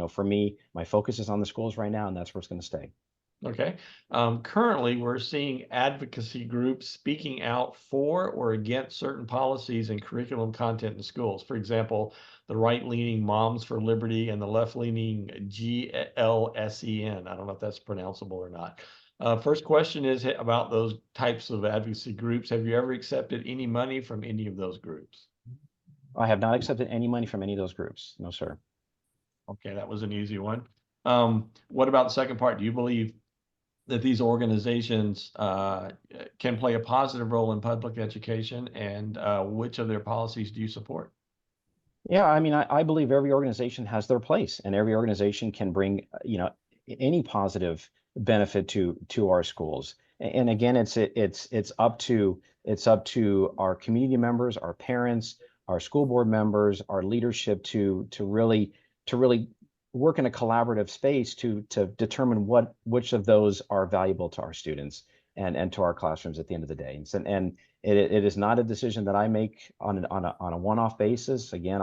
for me, my focus is on the schools right now, and that's where it's going to stay. Okay. Currently, we're seeing advocacy groups speaking out for or against certain policies and curriculum content in schools. For example, the right-leaning Moms for Liberty and the left-leaning GLSEN. I don't know if that's pronounceable or not. First question is about those types of advocacy groups. Have you ever accepted any money from any of those groups? I have not accepted any money from any of those groups. No, sir. Okay, that was an easy one. What about the second part? Do you believe that these organizations can play a positive role in public education, and which of their policies do you support? Yeah, I mean, I believe every organization has their place, and every organization can bring, any positive benefit to our schools. And again, it's up to our community members, our parents, our school board members, our leadership to really work in a collaborative space to determine which of those are valuable to our students and to our classrooms at the end of the day. And it is not a decision that I make on a one-off basis. Again,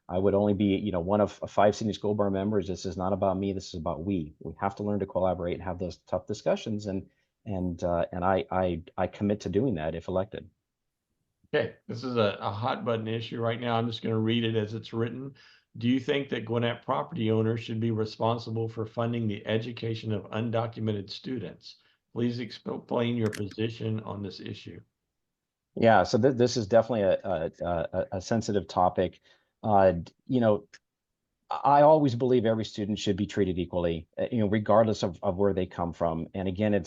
I would only be one of 5 senior school board members. This is not about me. This is about we. We have to learn to collaborate and have those tough discussions. And I commit to doing that if elected. Okay, this is a hot button issue right now. I'm just going to read it as it's written. Do you think that Gwinnett property owners should be responsible for funding the education of undocumented students? Please explain your position on this issue. Yeah, so this is definitely a sensitive topic. I always believe every student should be treated equally, regardless of where they come from. And again,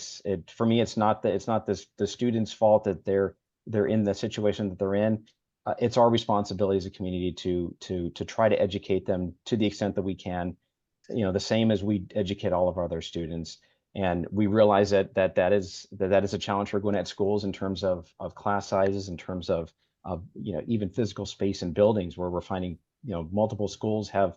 for me, it's not the student's fault that they're in the situation that they're in. It's our responsibility as a community to try to educate them to the extent that we can, the same as we educate all of our other students. And we realize that is a challenge for Gwinnett schools in terms of class sizes, in terms of even physical space in buildings where we're finding, multiple schools have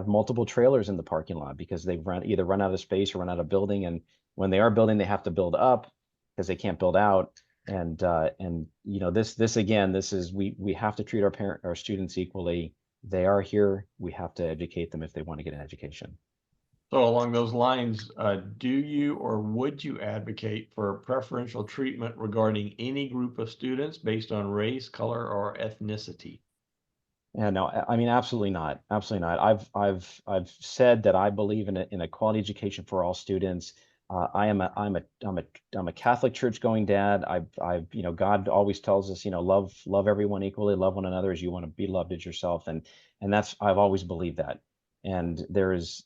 multiple trailers in the parking lot because they've either run out of space or run out of building. And when they are building, they have to build up because they can't build out. And this again, we have to treat our students equally. They are here. We have to educate them if they want to get an education. So along those lines, do you or would you advocate for preferential treatment regarding any group of students based on race, color, or ethnicity? Yeah, no, I mean, absolutely not. Absolutely not. I've said that I believe in a quality education for all students. I'm a Catholic church going dad. God always tells us, love everyone equally, love one another as you want to be loved as yourself. And I've always believed that. And there is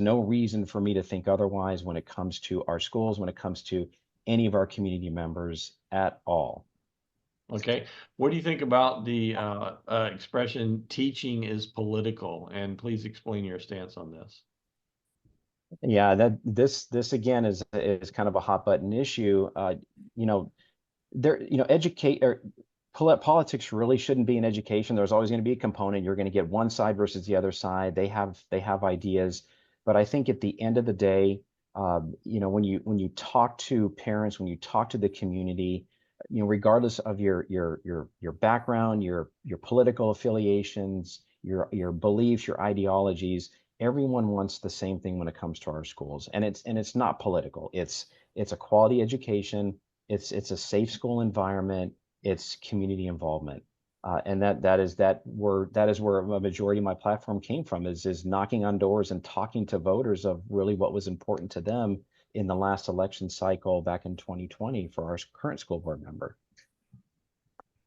no reason for me to think otherwise when it comes to our schools, when it comes to any of our community members at all. Okay, what do you think about the expression teaching is political? And please explain your stance on this. Yeah, that this again is kind of a hot button issue. Educate or politics really shouldn't be in education. There's always going to be a component. You're going to get one side versus the other side. They have ideas, but I think at the end of the day, when you talk to parents, when you talk to the community, regardless of your background, your political affiliations, your beliefs, your ideologies, everyone wants the same thing when it comes to our schools, and it's not political. It's a quality education. It's a safe school environment. It's community involvement, and that is where a majority of my platform came from. Is knocking on doors and talking to voters of really what was important to them in the last election cycle back in 2020 for our current school board member.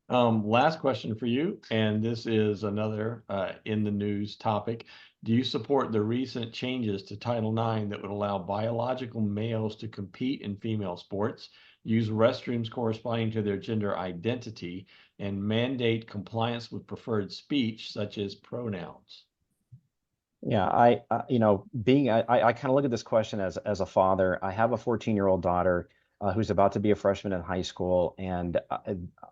Last question for you, and this is another in the news topic. Do you support the recent changes to Title IX that would allow biological males to compete in female sports, use restrooms corresponding to their gender identity, and mandate compliance with preferred speech, such as pronouns? Yeah, I kind of look at this question as a father. I have a 14-year-old daughter who's about to be a freshman in high school, and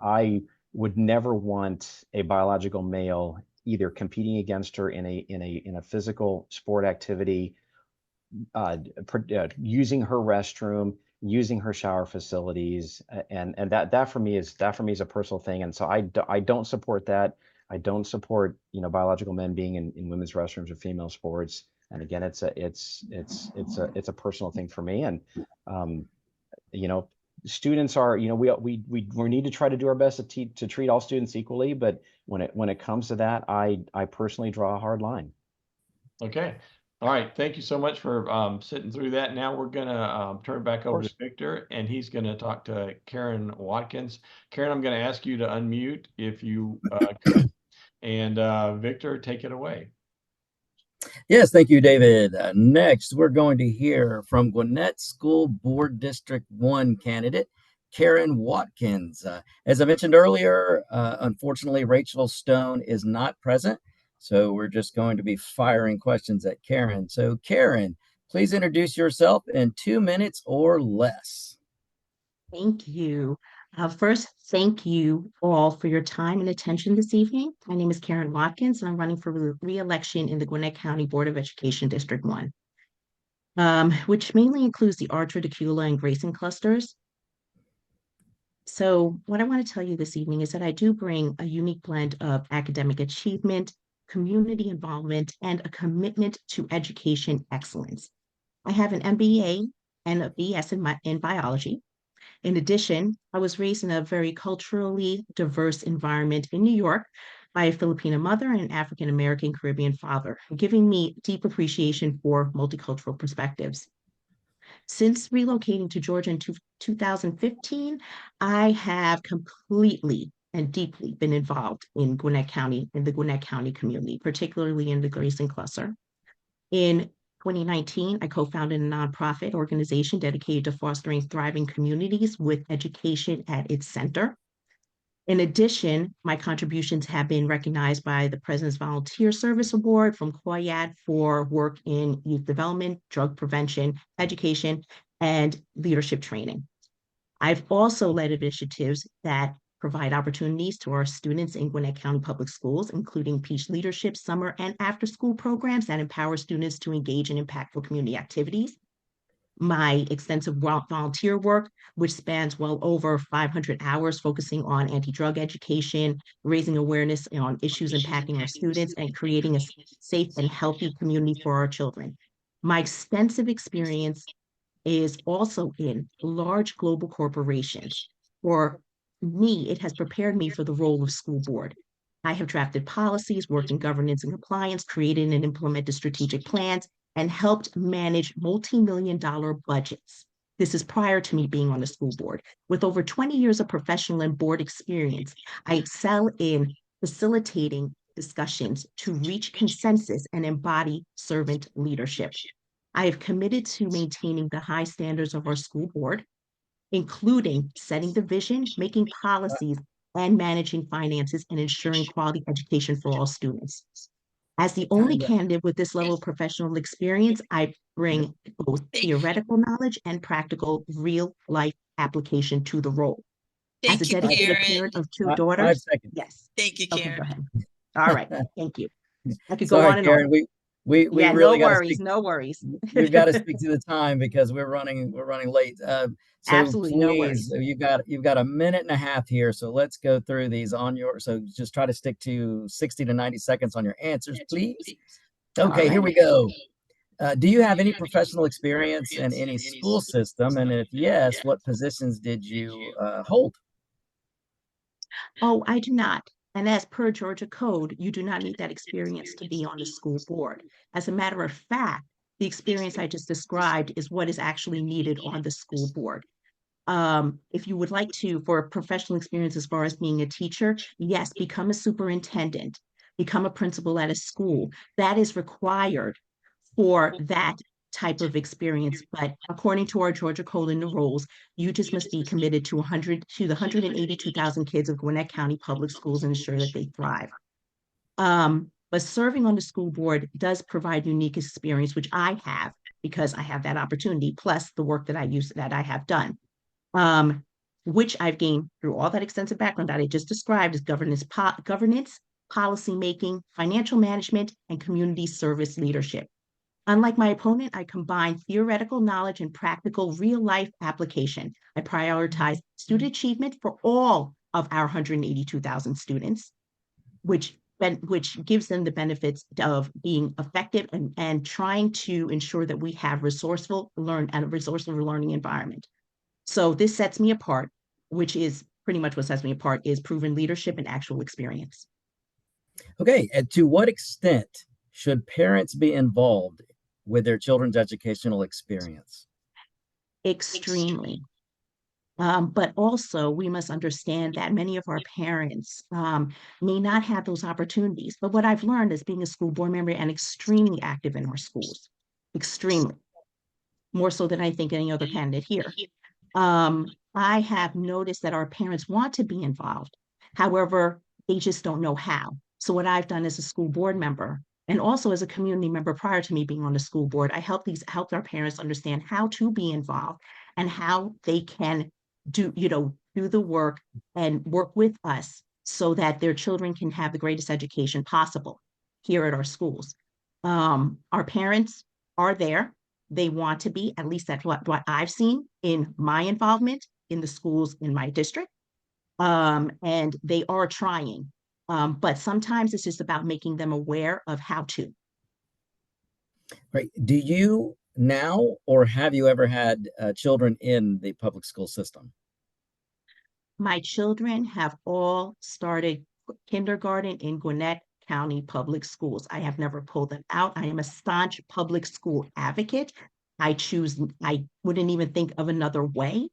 I would never want a biological male either competing against her in a physical sport activity, using her restroom, using her shower facilities, and that for me is a personal thing, and so I don't support that. I don't support biological men being in women's restrooms or female sports. And again, it's a personal thing for me. And students are we need to try to do our best to treat all students equally. But when it comes to that, I personally draw a hard line. Okay. All right. Thank you so much for sitting through that. Now we're going to turn it back over to Victor, and he's going to talk to Karen Watkins. Karen, I'm going to ask you to unmute if you could. And Victor, take it away. Yes, thank you, David. Next, we're going to hear from Gwinnett School Board District 1 candidate, Karen Watkins. As I mentioned earlier, unfortunately, Rachel Stone is not present, so we're just going to be firing questions at Karen. So Karen, please introduce yourself in 2 minutes or less. Thank you. First, thank you all for your time and attention this evening. My name is Karen Watkins, and I'm running for re-election in the Gwinnett County Board of Education District 1, which mainly includes the Archer, Decula, and Grayson clusters. So what I want to tell you this evening is that I do bring a unique blend of academic achievement, community involvement, and a commitment to education excellence. I have an MBA and a BS in biology. In addition, I was raised in a very culturally diverse environment in New York by a Filipino mother and an African-American Caribbean father, giving me deep appreciation for multicultural perspectives. Since relocating to Georgia in 2015, I have completely and deeply been involved in Gwinnett County, in the Gwinnett County community, particularly in the Grayson cluster. In 2019, I co-founded a nonprofit organization dedicated to fostering thriving communities with education at its center. In addition, my contributions have been recognized by the President's Volunteer Service Award from COIAD for work in youth development, drug prevention, education, and leadership training. I've also led initiatives that provide opportunities to our students in Gwinnett County Public Schools, including peace leadership, summer and after-school programs that empower students to engage in impactful community activities. My extensive volunteer work, which spans well over 500 hours, focusing on anti-drug education, raising awareness on issues impacting our students, and creating a safe and healthy community for our children. My extensive experience is also in large global corporations. For me, it has prepared me for the role of school board. I have drafted policies, worked in governance and compliance, created and implemented strategic plans, and helped manage multi-million-dollar budgets. This is prior to me being on the school board. With over 20 years of professional and board experience, I excel in facilitating discussions to reach consensus and embody servant leadership. I have committed to maintaining the high standards of our school board, including setting the vision, making policies, and managing finances and ensuring quality education for all students. As the only candidate with this level of professional experience, I bring both theoretical knowledge and practical real-life application to the role. As a Thank you, dedicated Karen. parent of 2 5 daughters, seconds. yes. Thank you, Okay, Karen. go ahead. All right, thank you. I could go Sorry, on and Karen, on. we Yeah, really no got to worries, speak. no worries. We've got to speak to the time because we're running late. So Absolutely, no please, worries. you've got a minute and a half here. So let's go through these on your. So just try to stick to 60 to 90 seconds on your answers, please. Okay, All here right. we go. Do you have any professional experience in any school system? And if yes, what positions did you hold? Oh, I do not. And as per Georgia code, you do not need that experience to be on the school board. As a matter of fact, the experience I just described is what is actually needed on the school board. If you would like to, for a professional experience as far as being a teacher, yes, become a superintendent, become a principal at a school. That is required for that type of experience. But according to our Georgia Code and the rules, you just must be committed to the 182,000 kids of Gwinnett County Public Schools and ensure that they thrive. But serving on the school board does provide unique experience, which I have because I have that opportunity, plus the work that I have done, which I've gained through all that extensive background that I just described as governance, policy making, financial management, and community service leadership. Unlike my opponent, I combine theoretical knowledge and practical real-life application. I prioritize student achievement for all of our 182,000 students, which gives them the benefits of being effective and trying to ensure that we have resourceful learning environment. So this sets me apart, which is pretty much what sets me apart, is proven leadership and actual experience. Okay, and to what extent should parents be involved with their children's educational experience? Extremely. But also we must understand that many of our parents may not have those opportunities. But what I've learned is being a school board member and extremely active in our schools, extremely, more so than I think any other candidate here. I have noticed that our parents want to be involved. However, they just don't know how. So what I've done as a school board member and also as a community member prior to me being on the school board, I helped our parents understand how to be involved and how they can do the work and work with us so that their children can have the greatest education possible here at our schools. Our parents are there. They want to be, at least that's what I've seen in my involvement in the schools in my district. And they are trying. But sometimes it's just about making them aware of how to. Right. Do you now, or have you ever had children in the public school system? My children have all started kindergarten in Gwinnett County Public Schools. I have never pulled them out. I am a staunch public school advocate. I wouldn't even think of another way.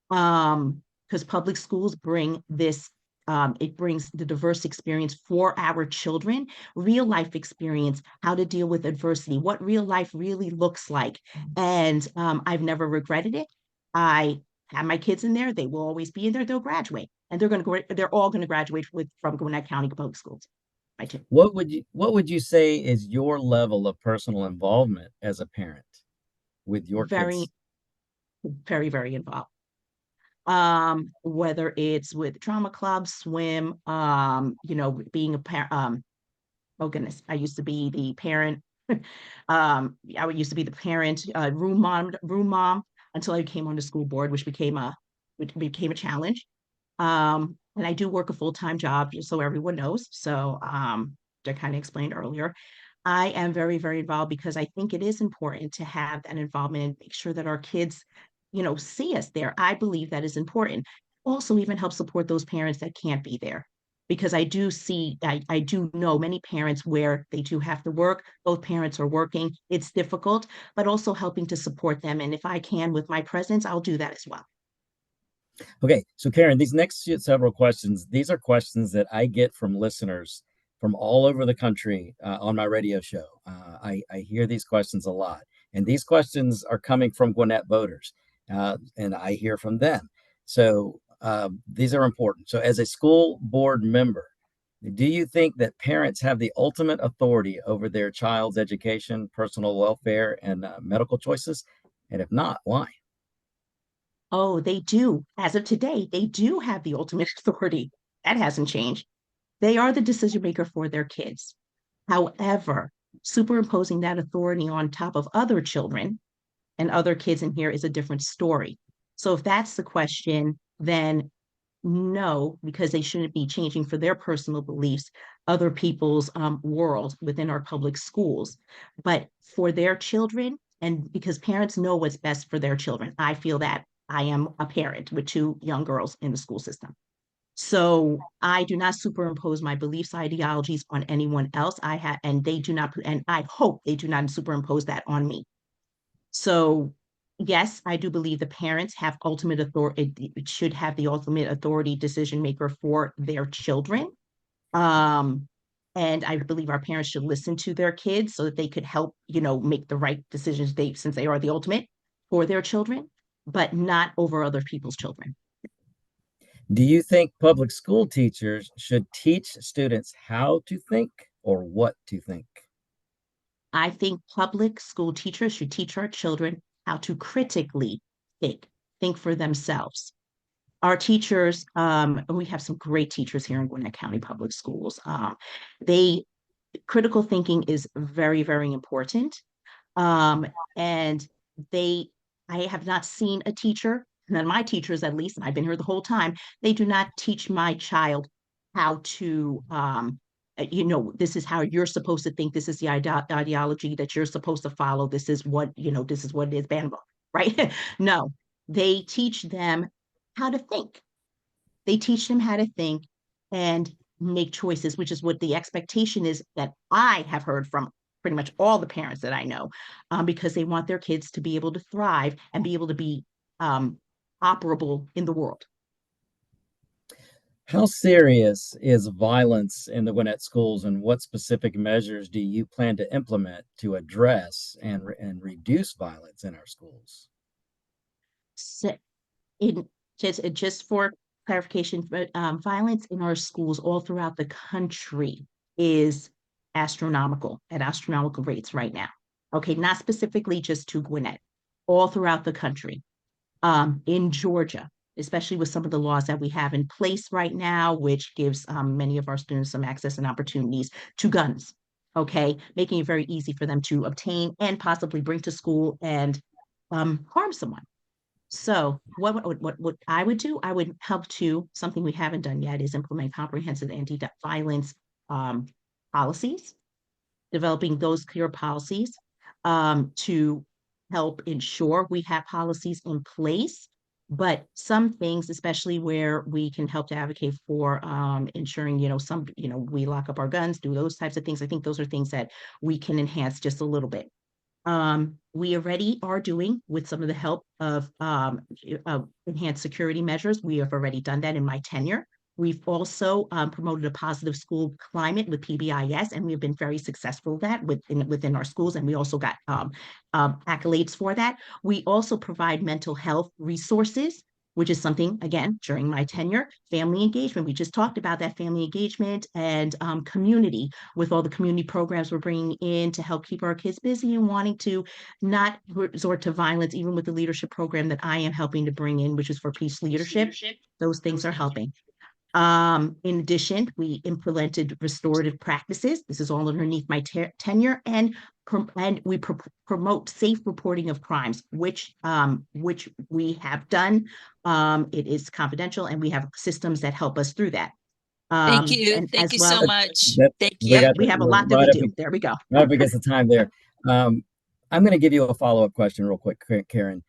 Because public schools bring this, it brings the diverse experience for our children, real life experience, how to deal with adversity, what real life really looks like. And I've never regretted it. I have my kids in there. They will always be in there. They'll graduate, and they're all going to graduate from Gwinnett County Public Schools. My two. What would you say is your level of personal involvement as a parent with your Very, kids? very, very involved. whether it's with drama club, swim, being a parent. Oh goodness, I used to be the parent. Used to be the parent, room mom until I came on the school board, which became a challenge. And I do work a full-time job, just so everyone knows. So I kind of explained earlier. I am very, very involved because I think it is important to have that involvement and make sure that our kids, see us there. I believe that is important. Also, even help support those parents that can't be there. Because I do know many parents where they do have to work, both parents are working, it's difficult, but also helping to support them. And if I can with my presence, I'll do that as well. Okay, so Karen, these next several questions, these are questions that I get from listeners from all over the country on my radio show. I hear these questions a lot, and these questions are coming from Gwinnett voters, and I hear from them. So these are important. So as a school board member, do you think that parents have the ultimate authority over their child's education, personal welfare, and medical choices? And if not, why? Oh, they do. As of today, they do have the ultimate authority. That hasn't changed. They are the decision maker for their kids. However, superimposing that authority on top of other children and other kids in here is a different story. So if that's the question, then no, because they shouldn't be changing for their personal beliefs, other people's world within our public schools. But for their children, and because parents know what's best for their children, I feel that I am a parent with two young girls in the school system. So I do not superimpose my beliefs, ideologies on anyone else. And they do not, and I hope they do not superimpose that on me. So yes, I do believe the parents have ultimate authority, it should have the ultimate authority decision maker for their children. And I believe our parents should listen to their kids so that they could help, make the right decisions since they are the ultimate for their children, but not over other people's children. Do you think public school teachers should teach students how to think or what to think? I think public school teachers should teach our children how to critically think for themselves. Our teachers, we have some great teachers here in Gwinnett County Public Schools. Critical thinking is very, very important. And I have not seen a teacher, none of my teachers at least, and I've been here the whole time, they do not teach my child how to, this is how you're supposed to think. This is the ideology that you're supposed to follow. This is what it is, bannable, right? No, they teach them how to think. They teach them how to think and make choices, which is what the expectation is that I have heard from pretty much all the parents that I know, because they want their kids to be able to thrive and be able to be operable in the world. How serious is violence in the Gwinnett schools, and what specific measures do you plan to implement to address and reduce violence in our schools? So, just for clarification, violence in our schools all throughout the country is astronomical rates right now. Okay, not specifically just to Gwinnett, all throughout the country. In Georgia, especially with some of the laws that we have in place right now, which gives many of our students some access and opportunities to guns, okay, making it very easy for them to obtain and possibly bring to school and harm someone. So what I would do, I would help to, something we haven't done yet is implement comprehensive anti-violence policies, developing those clear policies to help ensure we have policies in place. But some things, especially where we can help to advocate for ensuring, we lock up our guns, do those types of things. I think those are things that we can enhance just a little bit. We already are doing with some of the help of enhanced security measures. We have already done that in my tenure. We've also promoted a positive school climate with PBIS, and we have been very successful at that within our schools, and we also got accolades for that. We also provide mental health resources which is something, again, during my tenure, family engagement. We just talked about that family engagement and community with all the community programs we're bringing in to help keep our kids busy and wanting to not resort to violence, even with the leadership program that I am helping to bring in, which is for peace leadership. Those things are helping. In addition, we implemented restorative practices. This is all underneath my tenure, and we promote safe reporting of crimes, which we have done. It is confidential, and we have systems that help us through that. Thank you. And Thank as you well, so much. That- Thank we you. got we the- have a we're lot that right we up do. ag- There we go. Right up against the time there. I'm going to give you a follow-up question real quick, Karen.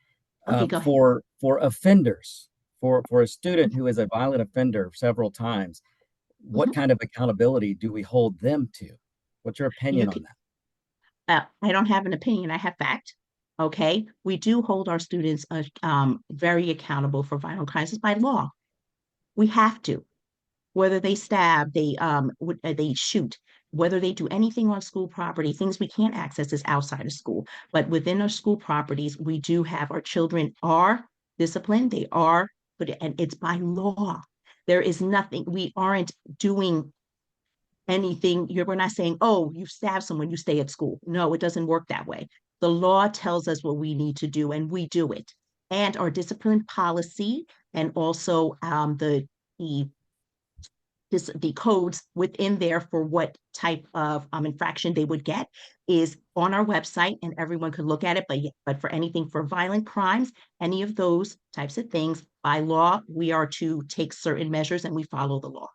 Okay, go ahead. For offenders, for a student who is a violent offender several times, what kind of accountability do we hold them to? What's your opinion on that? I don't have an opinion. I have fact. Okay, we do hold our students very accountable for violent crimes by law. We have to. Whether they stab, they shoot, whether they do anything on school property, things we can't access is outside of school. But within our school properties, we do have our children are disciplined. They are, and it's by law. There is nothing, we aren't doing anything. We're not saying, oh, you stab someone, you stay at school. No, it doesn't work that way. The law tells us what we need to do, and we do it. And our discipline policy, and also the codes within there for what type of infraction they would get is on our website, and everyone could look at it. But for anything for violent crimes, any of those types of things, by law, we are to take certain measures, and we follow the law.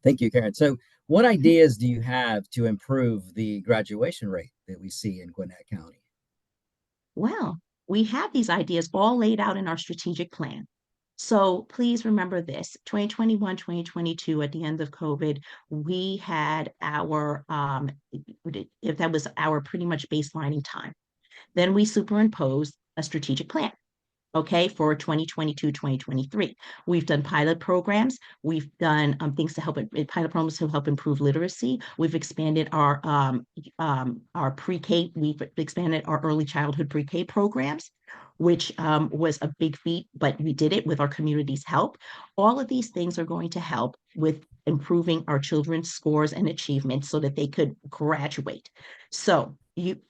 Thank you, Karen. So what ideas do you have to improve the graduation rate that we see in Gwinnett County? Well, we have these ideas all laid out in our strategic plan. So please remember this, 2021, 2022, at the end of COVID, we had our, if that was our pretty much baselining time. Then we superimposed a strategic plan, okay, for 2022, 2023. We've done pilot programs. We've done things to help, pilot programs to help improve literacy. We've expanded our pre-K, we've expanded our early childhood pre-K programs, which was a big feat, but we did it with our community's help. All of these things are going to help with improving our children's scores and achievements so that they could graduate. So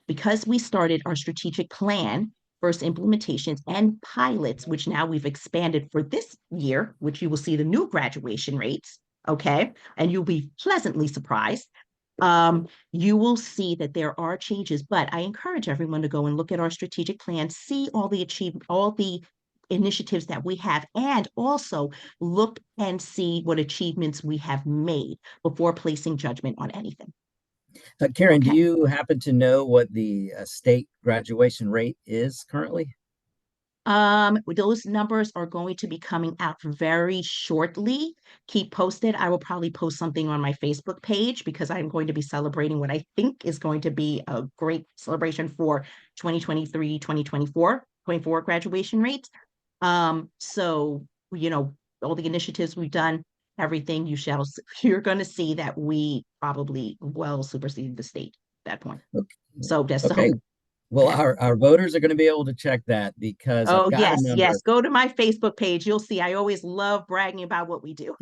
because we started our strategic plan, first implementations and pilots, which now we've expanded for this year, which you will see the new graduation rates, okay? And you'll be pleasantly surprised. You will see that there are changes, but I encourage everyone to go and look at our strategic plan, see all the initiatives that we have, and also look and see what achievements we have made before placing judgment on anything. Karen, do Okay. you happen to know what the state graduation rate is currently? Those numbers are going to be coming out very shortly. Keep posted. I will probably post something on my Facebook page because I'm going to be celebrating what I think is going to be a great celebration for 2023, 2024, 24 graduation rates. So, all the initiatives we've done, everything you're going to see that we probably well superseded the state at that point. Okay. So that's the Okay. hope. Well, Okay. our voters are going to be able to check that because I've Oh, got a yes, number. yes. Go to my Facebook page. You'll see. I always love bragging about what we do.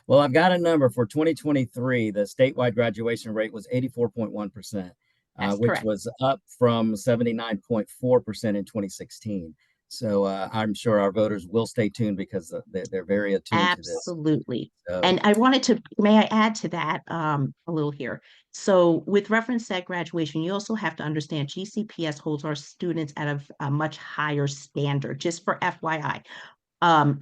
Well, I've got a number for 2023. The statewide graduation rate was 84.1%, That's which correct. was up from 79.4% in 2016. So I'm sure our voters will stay tuned because they're very attuned to this. Absolutely. So, And may I add to that a little here? So with reference to that graduation, you also have to understand GCPS holds our students at a much higher standard, just for FYI.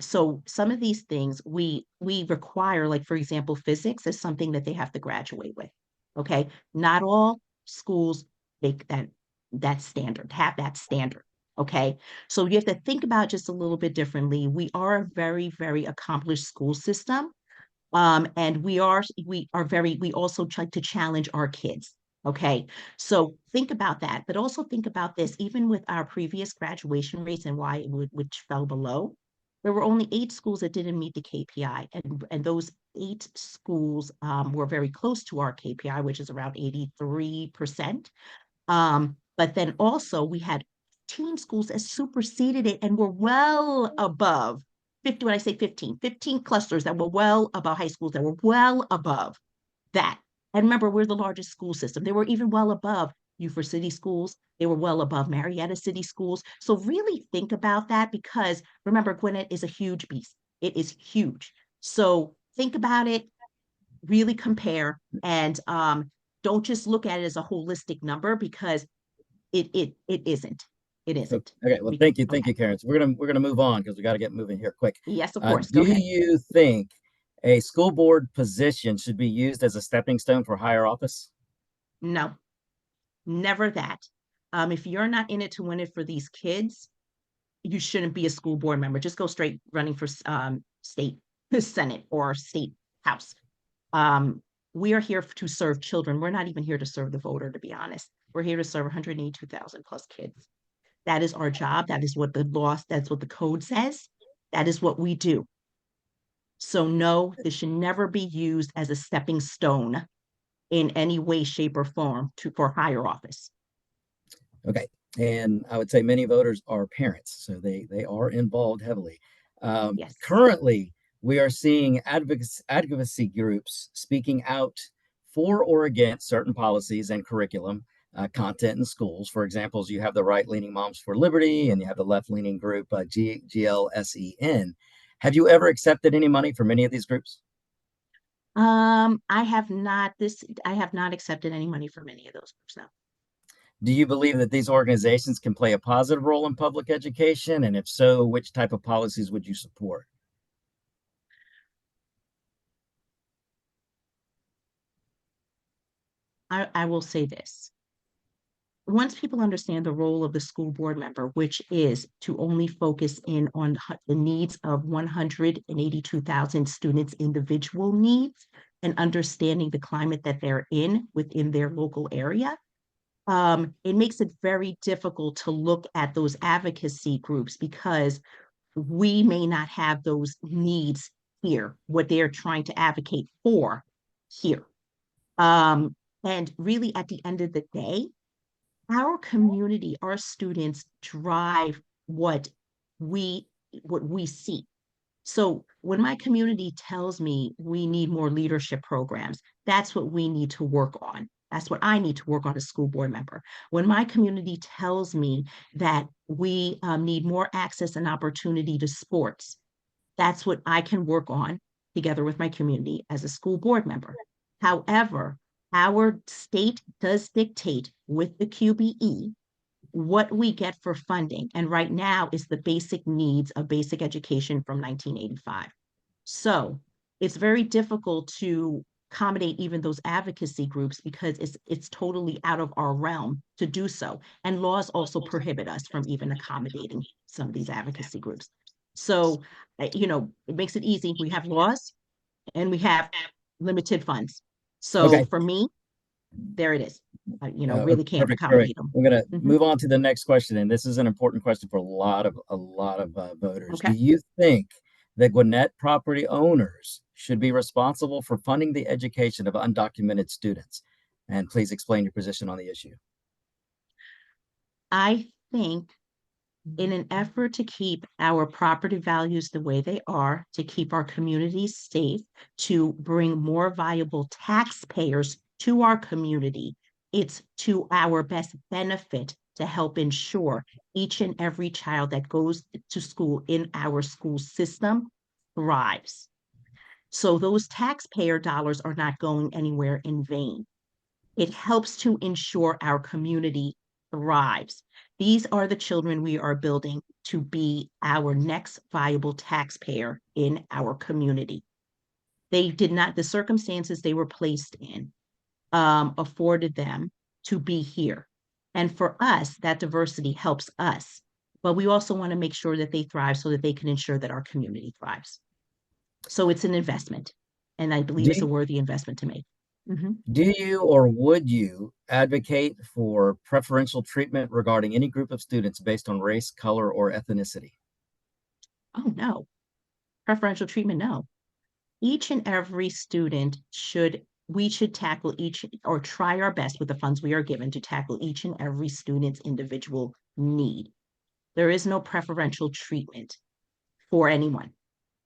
So some of these things we require, like for example, physics is something that they have to graduate with. Okay. Not all schools make that standard, have that standard. Okay. So you have to think about just a little bit differently. We are a very, very accomplished school system. And we also try to challenge our kids. Okay. So think about that, but also think about this, even with our previous graduation rates and why which fell below, there were only 8 schools that didn't meet the KPI. And those 8 schools were very close to our KPI, which is around 83%. But then also we had 15 schools that superseded it and were well above 50, when I say 15 clusters that were well above high schools that were well above that. And remember, we're the largest school system. They were even well above Beaufort City schools. They were well above Marietta City schools. So really think about that, because remember, Gwinnett is a huge beast. It is huge. So think about it, really compare, and don't just look at it as a holistic number, because it isn't. It isn't. Okay, well, thank you, Karen. So we're gonna move on because we got to get moving here quick. Yes, of course. Do Go ahead. you think a school board position should be used as a stepping stone for higher office? No, never that. If you're not in it to win it for these kids, you shouldn't be a school board member. Just go straight running for state senate or state house. We are here to serve children. We're not even here to serve the voter, to be honest. We're here to serve 182,000 plus kids. That is our job. That is what the law, that's what the code says. That is what we do. So no, this should never be used as a stepping stone in any way, shape, or form for higher office. Okay, and I would say many voters are parents, so they are involved heavily. Yes. Currently, we are seeing advocacy groups speaking out for or against certain policies and curriculum content in schools. For example, you have the right-leaning Moms for Liberty, and you have the left-leaning group GLSEN. Have you ever accepted any money from any of these groups? I have not accepted any money from any of those groups, no. Do you believe that these organizations can play a positive role in public education? And if so, which type of policies would you support? I will say this. Once people understand the role of the school board member, which is to only focus in on the needs of 182,000 students' individual needs, and understanding the climate that they're in within their local area, it makes it very difficult to look at those advocacy groups, because we may not have those needs here, what they're trying to advocate for here. And really, at the end of the day, our community, our students drive what we see. So when my community tells me we need more leadership programs, that's what we need to work on. That's what I need to work on as school board member. When my community tells me that we need more access and opportunity to sports, that's what I can work on together with my community as a school board member. However, our state does dictate with the QBE what we get for funding. And right now is the basic needs of basic education from 1985. So it's very difficult to accommodate even those advocacy groups, because it's totally out of our realm to do so. And laws also prohibit us from even accommodating some of these advocacy groups. So, it makes it easy. We have laws and we have limited funds. So for me, there it is. Really can't accommodate them. We're going to move on to the next question, and this is an important question for a lot of voters. Okay. Do you think that Gwinnett property owners should be responsible for funding the education of undocumented students? And please explain your position on the issue. I think in an effort to keep our property values the way they are, to keep our communities safe, to bring more valuable taxpayers to our community, it's to our best benefit to help ensure each and every child that goes to school in our school system thrives. So those taxpayer dollars are not going anywhere in vain. It helps to ensure our community thrives. These are the children we are building to be our next viable taxpayer in our community. The circumstances they were placed in afforded them to be here. And for us, that diversity helps us. But we also want to make sure that they thrive so that they can ensure that our community thrives. So it's an investment. And I believe it's a worthy investment to make. Do you or would you advocate for preferential treatment regarding any group of students based on race, color, or ethnicity? Oh, no. Preferential treatment, no. Each and every student we should tackle or try our best with the funds we are given to tackle each and every student's individual need. There is no preferential treatment for anyone.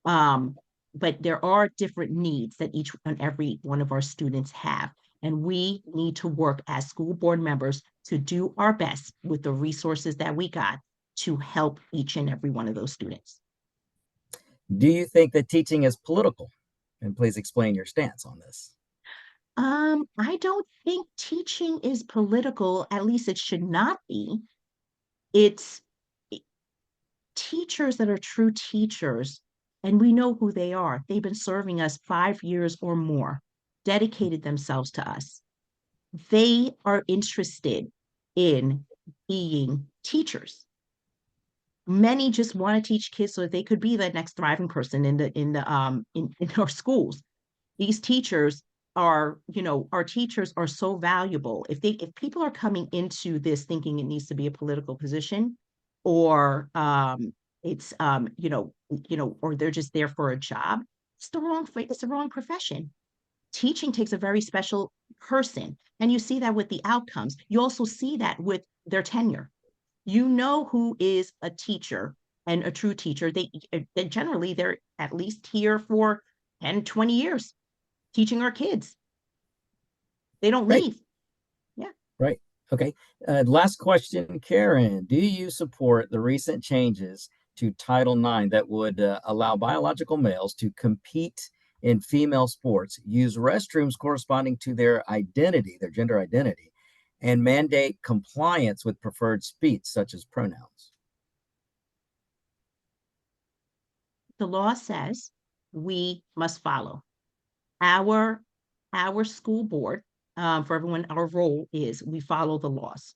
But there are different needs that each and every one of our students have. And we need to work as school board members to do our best with the resources that we got to help each and every one of those students. Do you think that teaching is political? And please explain your stance on this. I don't think teaching is political, at least it should not be. It's teachers that are true teachers, and we know who they are. They've been serving us 5 years or more, dedicated themselves to us. They are interested in being teachers. Many just want to teach kids so that they could be the next thriving person in our schools. These teachers are, our teachers are so valuable. If people are coming into this thinking it needs to be a political position, or it's or they're just there for a job, it's the wrong profession. Teaching takes a very special person, and you see that with the outcomes. You also see that with their tenure. You know who is a teacher and a true teacher. They generally, they're at least here for 10, 20 years teaching our kids. They don't Right. leave. Yeah. Right. Okay. Last question, Karen. Do you support the recent changes to Title IX that would allow biological males to compete in female sports, use restrooms corresponding to their identity, their gender identity, and mandate compliance with preferred speech, such as pronouns? The law says we must follow. Our school board, for everyone, our role is we follow the laws.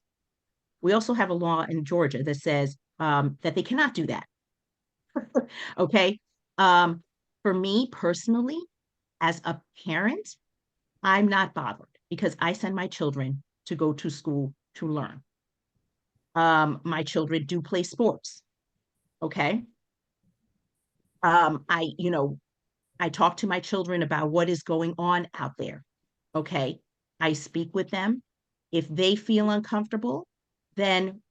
We also have a law in Georgia that says that they cannot do that. Okay. For me personally, as a parent, I'm not bothered because I send my children to go to school to learn. My children do play sports. Okay. I talk to my children about what is going on out there. Okay. I speak with them. If they feel uncomfortable, then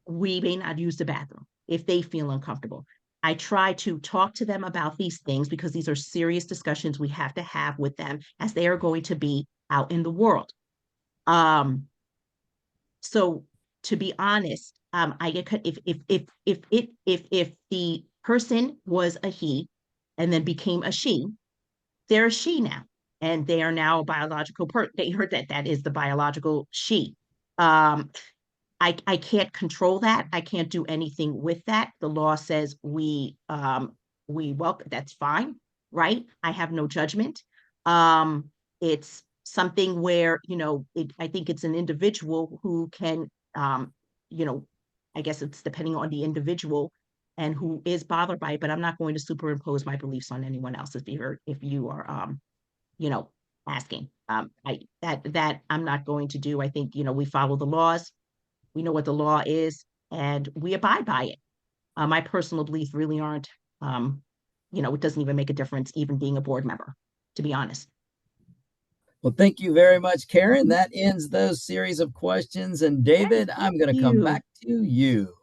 we may not use the bathroom if they feel uncomfortable. I try to talk to them about these things because these are serious discussions we have to have with them as they are going to be out in the world. So to be honest, I get if the person was a he and then became a she, they're a she now, and they are now a biological person. They heard that is the biological she. I can't control that. I can't do anything with that. The law says we welcome. That's fine, right? I have no judgment. It's something where I think it's an individual who can I guess it's depending on the individual and who is bothered by it. But I'm not going to superimpose my beliefs on anyone else if you are asking. That I'm not going to do. I think we follow the laws. We know what the law is, and we abide by it. My personal beliefs really aren't, it doesn't even make a difference, even being a board member, to be honest. Well, thank you very much, Karen. That ends those series of questions. And David, I'm going to come back to you.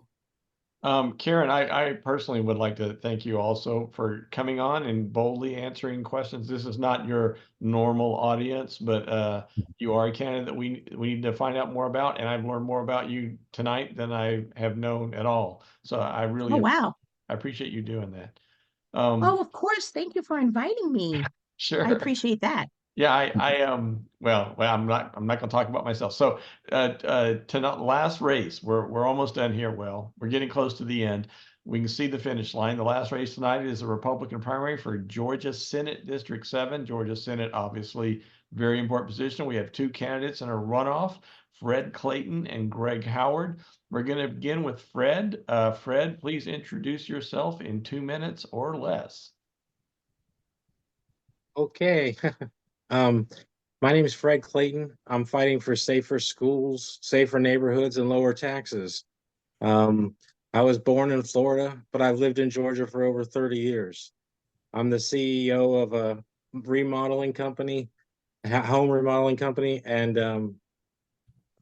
Karen, I personally would like to thank you also for coming on and boldly answering questions. This is not your normal audience, but you are a candidate that we need to find out more about. And I've learned more about you tonight than I have known at all. So I really wow. I appreciate you doing that. Oh, of course. Thank you for inviting me. Sure. I appreciate that. Yeah, well, I'm not gonna talk about myself. So tonight, last race, we're almost done here. Well, we're getting close to the end. We can see the finish line. The last race tonight is a Republican primary for Georgia Senate District 7. Georgia Senate, obviously, very important position. We have two candidates in a runoff, Fred Clayton and Greg Howard. We're going to begin with Fred. Fred, please introduce yourself in 2 minutes or less. Okay. My name is Fred Clayton. I'm fighting for safer schools, safer neighborhoods, and lower taxes. I was born in Florida, but I've lived in Georgia for over 30 years. I'm the CEO of a remodeling company, home remodeling company. And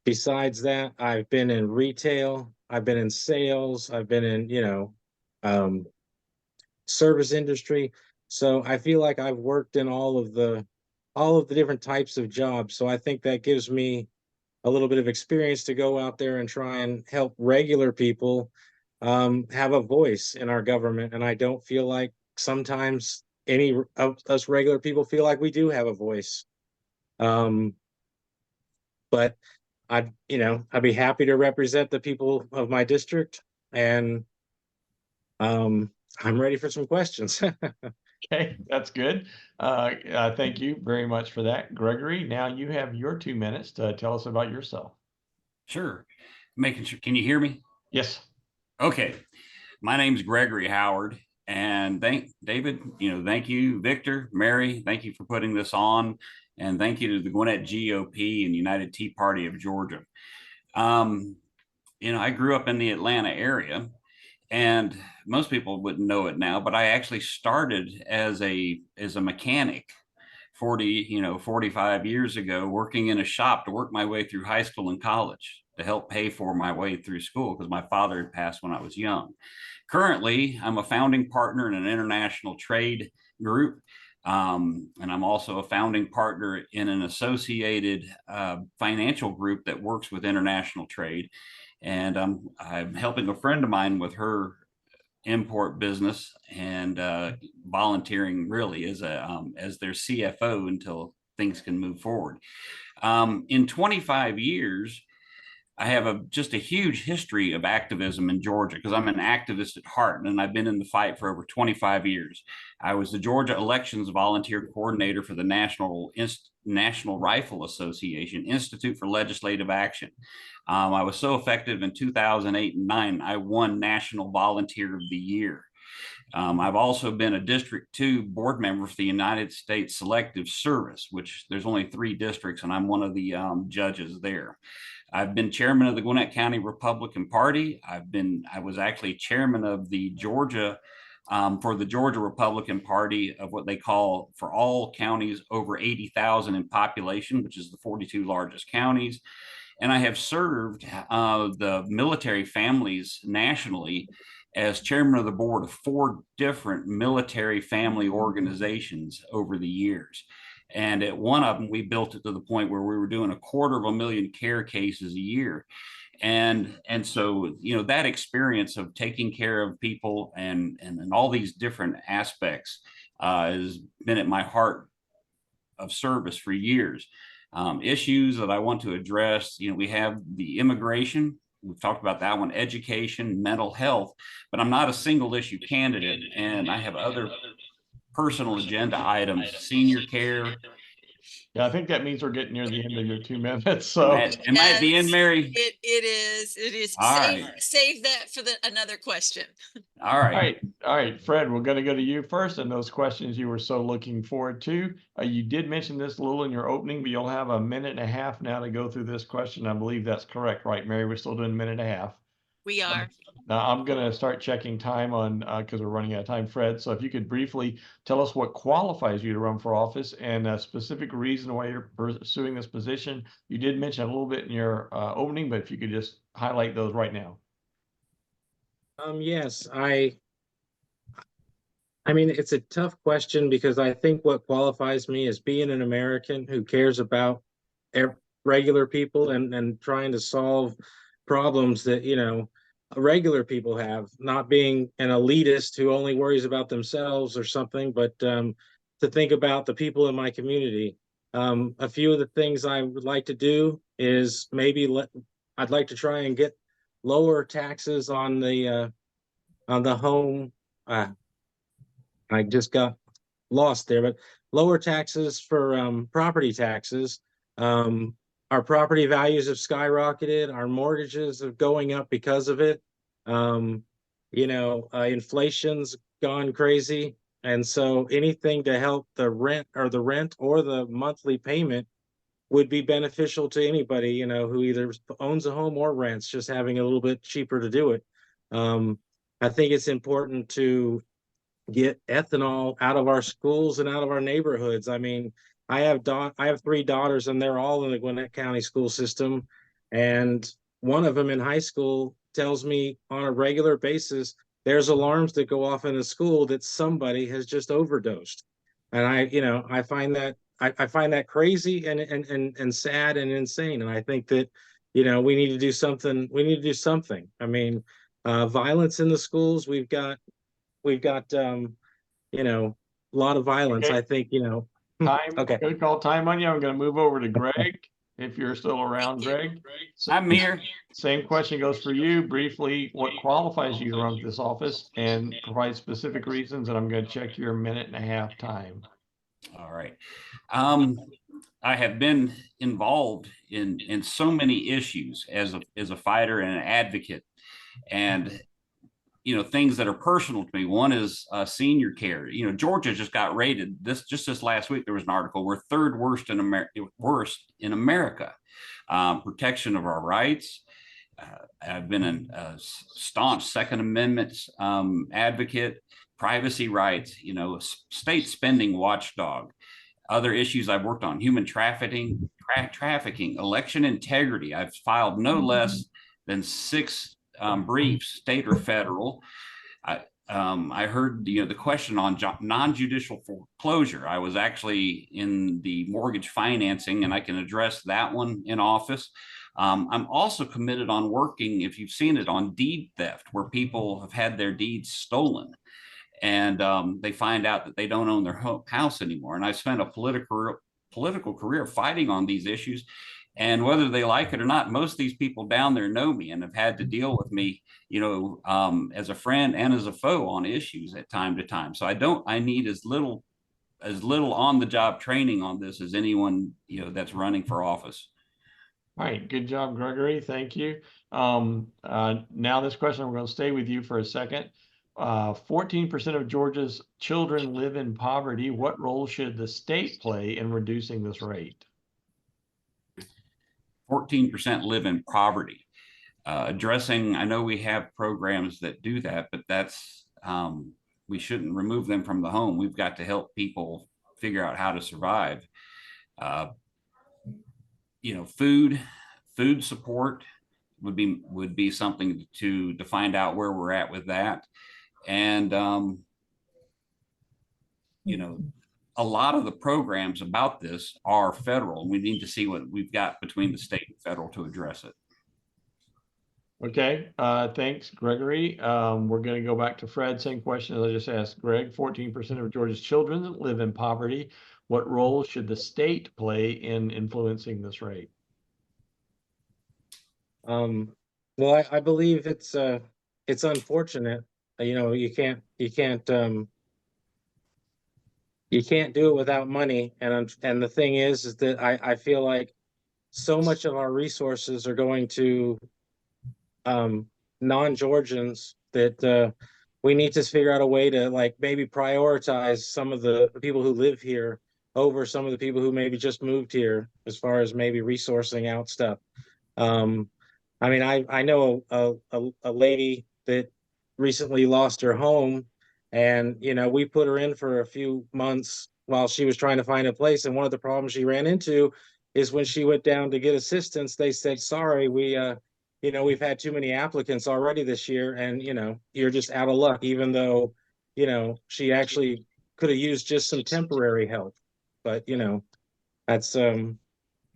besides that, I've been in retail. I've been in sales, I've been in, service industry. So I feel like I've worked in all of the different types of jobs. So I think that gives me a little bit of experience to go out there and try and help regular people have a voice in our government. And I don't feel like sometimes any of us regular people feel like we do have a voice. But I'd be happy to represent the people of my district, and I'm ready for some questions. Okay, that's good. Thank you very much for that, Gregory. Now you have your 2 minutes to tell us about yourself. Sure. Making sure. Can you hear me? Yes. Okay. My name's Gregory Howard, and thank David, thank you, Victor, Mary, thank you for putting this on, and thank you to the Gwinnett GOP and United Tea Party of Georgia. I grew up in the Atlanta area, and most people wouldn't know it now, but I actually started as a mechanic 45 years ago, working in a shop to work my way through high school and college to help pay for my way through school because my father had passed when I was young. Currently, I'm a founding partner in an international trade group, and I'm also a founding partner in an associated financial group that works with international trade. And I'm helping a friend of mine with her import business and volunteering really as their CFO until things can move forward. In 25 years, I have just a huge history of activism in Georgia because I'm an activist at heart, and I've been in the fight for over 25 years. I was the Georgia Elections Volunteer Coordinator for the National Rifle Association Institute for Legislative Action. I was so effective in 2008 and 2009, I won National Volunteer of the Year. I've also been a District 2 board member for the United States Selective Service, which there's only 3 districts, and I'm one of the judges there. I've been chairman of the Gwinnett County Republican Party. I was actually chairman of the Georgia for the Georgia Republican Party of what they call for all counties over 80,000 in population, which is the 42 largest counties. And I have served the military families nationally as chairman of the board of 4 different military family organizations over the years. And at one of them, we built it to the point where we were doing 250,000 care cases a year. And so, that experience of taking care of people and all these different aspects has been at my heart of service for years. Issues that I want to address, we have the immigration. We've talked about that one, education, mental health, but I'm not a single issue candidate, and I have other personal agenda items, senior care. Yeah, I think that means we're getting near the end of your 2 minutes. So am I at the end, Mary? It is. All right. Save that for another question. All right. All right, Fred, we're going to go to you first, and those questions you were so looking forward to. You did mention this a little in your opening, but you'll have 1.5 minutes now to go through this question. I believe that's correct, right, Mary? We're still doing 1.5 minutes. We are. Now I'm going to start checking time on because we're running out of time, Fred. So if you could briefly tell us what qualifies you to run for office and a specific reason why you're pursuing this position. You did mention a little bit in your opening, but if you could just highlight those right now. Yes, I mean, it's a tough question because I think what qualifies me is being an American who cares about regular people and trying to solve problems that, regular people have, not being an elitist who only worries about themselves or something, but to think about the people in my community. A few of the things I would like to do is I'd like to try and get lower taxes on the home. I just got lost there, but lower taxes for property taxes. Our property values have skyrocketed. Our mortgages are going up because of it. Inflation's gone crazy. And so anything to help the rent or the monthly payment would be beneficial to anybody, who either owns a home or rents, just having a little bit cheaper to do it. I think it's important to get ethanol out of our schools and out of our neighborhoods. I mean, I have 3 daughters, and they're all in the Gwinnett County school system. And one of them in high school tells me on a regular basis there's alarms that go off in the school that somebody has just overdosed. And I find that I find that crazy and sad and insane. And I think that, we need to do something. We need to do something. I mean, violence in the schools, we've got a lot of violence. Okay. I think, Time, okay. I'm gonna call time on you. I'm gonna move over to Greg, if you're still around, Greg. I'm here. Same question goes for you. Briefly, what qualifies you to run for this office, and provide specific reasons, and I'm gonna check your 1.5-minute time. All right. I have been involved in so many issues as a fighter and an advocate, and things that are personal to me. One is senior care. Georgia just got rated this last week. There was an article, we're third worst in America. Protection of our rights. I've been a staunch Second Amendment advocate. Privacy rights. State spending watchdog. Other issues I've worked on: human trafficking, election integrity. I've filed no less than 6 briefs, state or federal. I heard the question on non-judicial foreclosure. I was actually in the mortgage financing, and I can address that one in office. I'm also committed on working, if you've seen it, on deed theft, where people have had their deeds stolen, and they find out that they don't own their house anymore. And I spent a political career fighting on these issues. And whether they like it or not, most of these people down there know me and have had to deal with me, as a friend and as a foe on issues at time to time. So I need as little on the job training on this as anyone, that's running for office. All right, good job, Gregory. Thank you. Now this question, we're going to stay with you for a second. 14% of Georgia's children live in poverty. What role should the state play in reducing this rate? 14% live in poverty. Addressing, I know we have programs that do that, but that's, we shouldn't remove them from the home. We've got to help people figure out how to survive. Food support would be something to find out where we're at with that. And, a lot of the programs about this are federal. We need to see what we've got between the state and federal to address it. Okay, thanks, Gregory. We're going to go back to Fred. Same question as I just asked Greg. 14% of Georgia's children live in poverty. What role should the state play in influencing this rate? Well, I believe it's unfortunate. You can't do it without money. And the thing is that I feel like so much of our resources are going to non-Georgians that we need to figure out a way to maybe prioritize some of the people who live here over some of the people who maybe just moved here, as far as maybe resourcing out stuff. I mean, I know a lady that recently lost her home, and we put her in for a few months while she was trying to find a place. And one of the problems she ran into is when she went down to get assistance, they said, sorry, we've had too many applicants already this year, and you're just out of luck, even though she actually could have used just some temporary help. But that's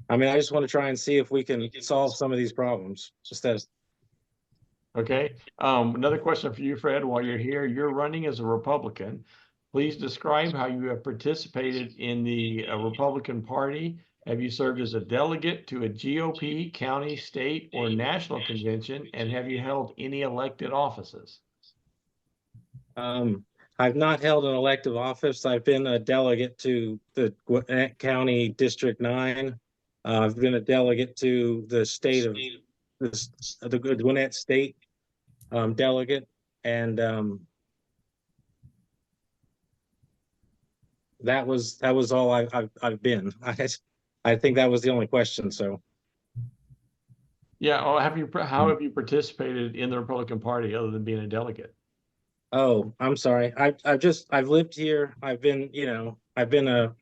I mean, I just want to try and see if we can solve some of these problems instead. Okay. Another question for you, Fred. While you're here, you're running as a Republican. Please describe how you have participated in the Republican Party. Have you served as a delegate to a GOP, county, state, or national convention? And have you held any elected offices? I've not held an elective office. I've been a delegate to the Gwinnett County District 9. I've been a delegate to the state of the Gwinnett State delegate, and that was all I've been. I think that was the only question. So yeah. Oh, how have you participated in the Republican Party other than being a delegate? Oh, I'm sorry. I've lived here. I've been a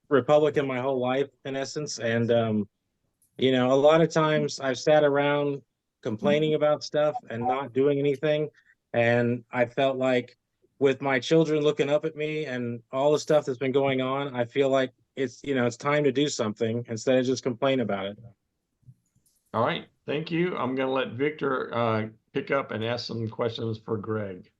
Republican my whole life in essence. And, a lot of times I've sat around complaining about stuff and not doing anything. And I felt like with my children looking up at me and all the stuff that's been going on, I feel like it's, it's time to do something instead of just complain about it. All right, thank you. I'm going to let Victor pick up and ask some questions for Greg.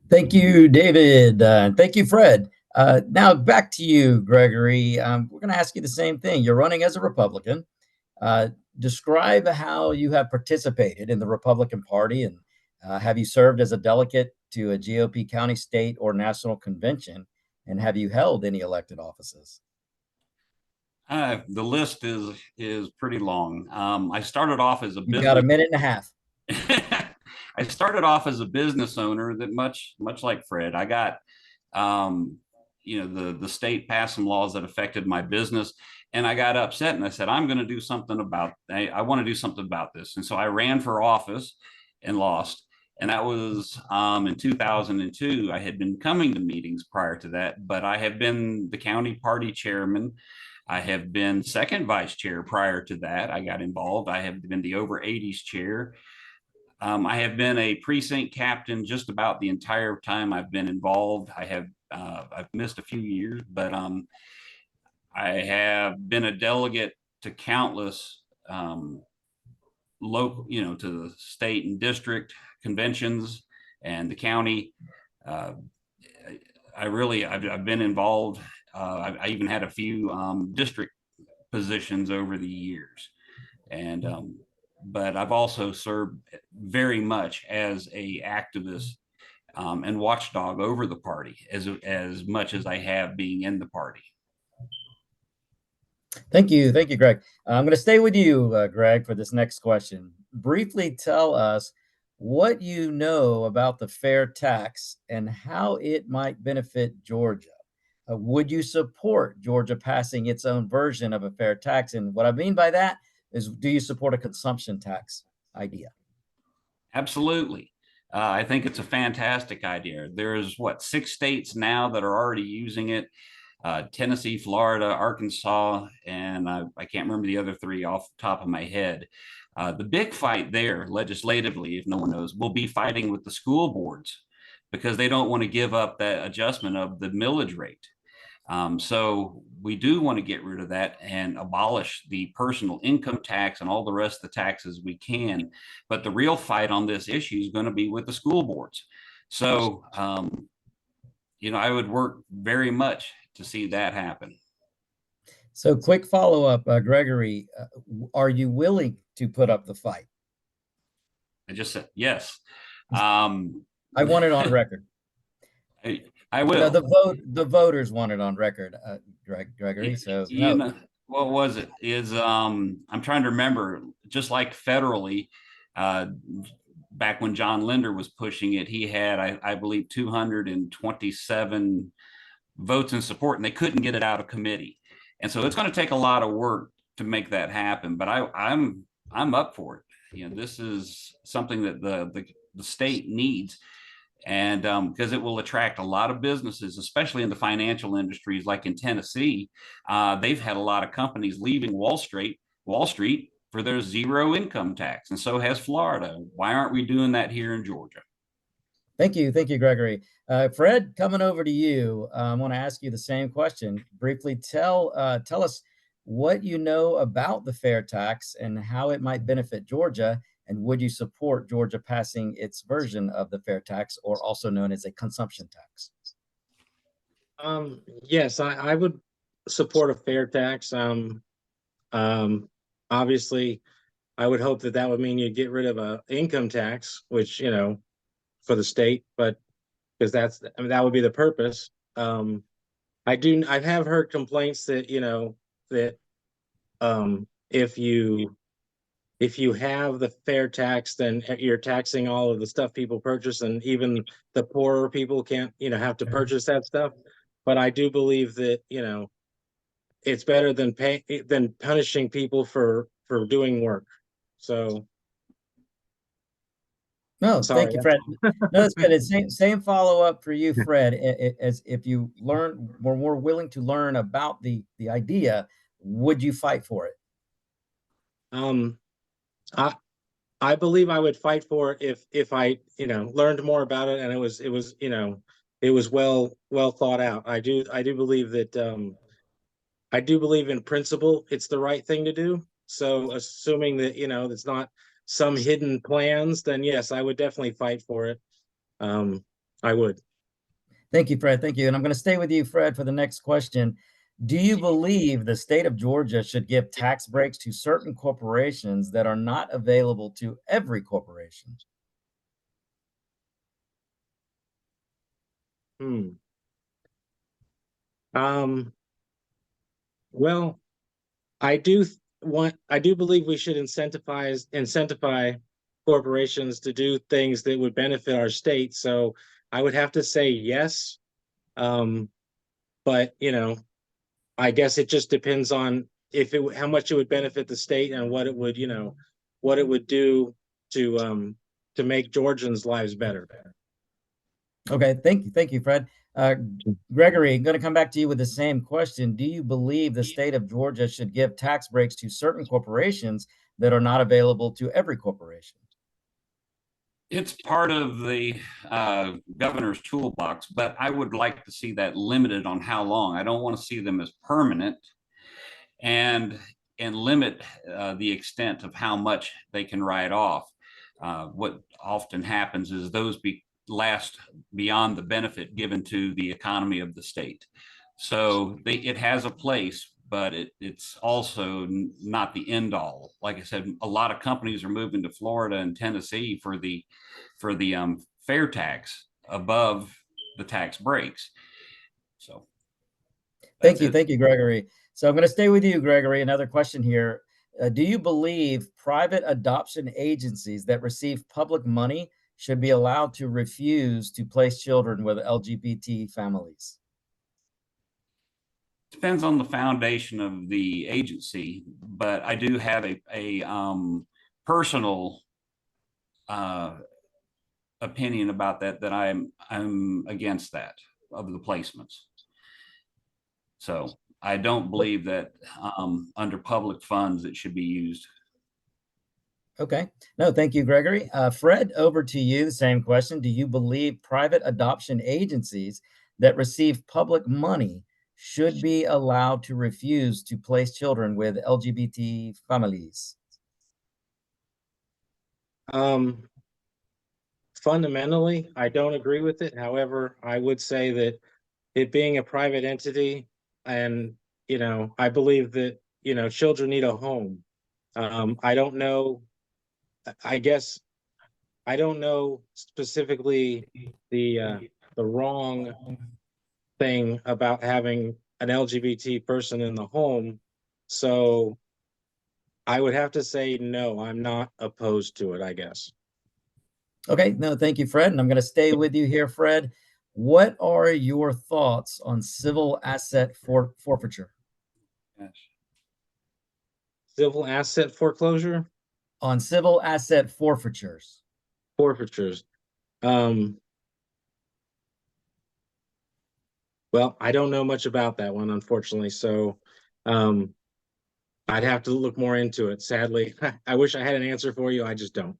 Thank you, David. Thank you, Fred. Now back to you, Gregory. We're going to ask you the same thing. You're running as a Republican. Describe how you have participated in the Republican Party, and have you served as a delegate to a GOP county, state, or national convention? And have you held any elected offices? The list is pretty long. I started off as a You got a minute and a half. I started off as a business owner that much like Fred. I got the state passed some laws that affected my business, and I got upset and I said, I'm going to do something about I want to do something about this. And so I ran for office and lost. And that was in 2002. I had been coming to meetings prior to that, but I have been the county party chairman. I have been second vice chair prior to that. I got involved. I have been the over 80s chair. I have been a precinct captain just about the entire time I've been involved. I've missed a few years, but I have been a delegate to countless local, to the state and district conventions and the county. I've been involved. I even had a few district positions over the years, and but I've also served very much as a activist and watchdog over the party as much as I have being in the party. Thank you, Greg. I'm going to stay with you, Greg, for this next question. Briefly tell us what you know about the fair tax and how it might benefit Georgia. Would you support Georgia passing its own version of a fair tax? And what I mean by that is, do you support a consumption tax idea? Absolutely. I think it's a fantastic idea. There's 6 states now that are already using it. Tennessee, Florida, Arkansas, and I can't remember the other 3 off the top of my head. The big fight there legislatively, if no one knows, will be fighting with the school boards because they don't want to give up that adjustment of the millage rate. So we do want to get rid of that and abolish the personal income tax and all the rest of the taxes we can. But the real fight on this issue is going to be with the school boards. So, I would work very much to see that happen. So quick follow-up, Gregory, are you willing to put up the fight? I just said yes. I want it on record. I will. The voters want it on record, Gregory. So what was it? I'm trying to remember. Just like federally, back when John Linder was pushing it, he had I believe 227 votes in support, and they couldn't get it out of committee. And so it's going to take a lot of work to make that happen. But I'm up for it. This is something that the state needs. And because it will attract a lot of businesses, especially in the financial industries, like in Tennessee. They've had a lot of companies leaving Wall Street for their zero income tax, and so has Florida. Why aren't we doing that here in Georgia? Thank you, Gregory. Fred, coming over to you, I want to ask you the same question. Briefly, tell us what you know about the fair tax and how it might benefit Georgia. And would you support Georgia passing its version of the fair tax, or also known as a consumption tax? Yes, I would support a fair tax. Obviously, I would hope that would mean you'd get rid of an income tax, which, for the state, but because that would be the purpose. I have heard complaints that, that if you have the fair tax, then you're taxing all of the stuff people purchase, and even the poorer people can't, have to purchase that stuff. But I do believe that, it's better than punishing people for doing work. So. No, Sorry. thank you, Fred. No, that's good. It's same follow-up for you, Fred. As if you were more willing to learn about the idea, would you fight for it? I believe I would fight for it if I, learned more about it and it was, it was well thought out. I do believe that, I do believe in principle, it's the right thing to do. So assuming that, it's not some hidden plans, then yes, I would definitely fight for it. I would. Thank you, Fred. Thank you. And I'm going to stay with you, Fred, for the next question. Do you believe the state of Georgia should give tax breaks to certain corporations that are not available to every corporation? Well, I do I do believe we should incentivize corporations to do things that would benefit our state. So I would have to say yes. But I guess it just depends on how much it would benefit the state and what it would, what it would do to make Georgians' lives better. Okay, thank you, Fred. Gregory, I'm going to come back to you with the same question. Do you believe the state of Georgia should give tax breaks to certain corporations that are not available to every corporation? It's part of the governor's toolbox, but I would like to see that limited on how long. I don't want to see them as permanent, and limit the extent of how much they can write off. What often happens is those last beyond the benefit given to the economy of the state. So it has a place, but it's also not the end all. Like I said, a lot of companies are moving to Florida and Tennessee for the fair tax above the tax breaks. So thank you, Gregory. So I'm going to stay with you, Gregory. Another question here. Do you believe private adoption agencies that receive public money should be allowed to refuse to place children with LGBT families? Depends on the foundation of the agency, but I do have a personal opinion about that I'm against that of the placements. So I don't believe that under public funds it should be used. Okay. No, thank you, Gregory. Fred, over to you. The same question. Do you believe private adoption agencies that receive public money should be allowed to refuse to place children with LGBT families? Fundamentally, I don't agree with it. However, I would say that it being a private entity, and I believe that children need a home. I don't know. I guess I don't know specifically the wrong thing about having an LGBT person in the home. So I would have to say no, I'm not opposed to it, I guess. Okay, no, thank you, Fred. And I'm going to stay with you here, Fred. What are your thoughts on civil asset forfeiture? Yes. Civil asset foreclosure? On civil asset forfeitures. Forfeitures. Well, I don't know much about that one, unfortunately. So I'd have to look more into it. Sadly, I wish I had an answer for you. I just don't.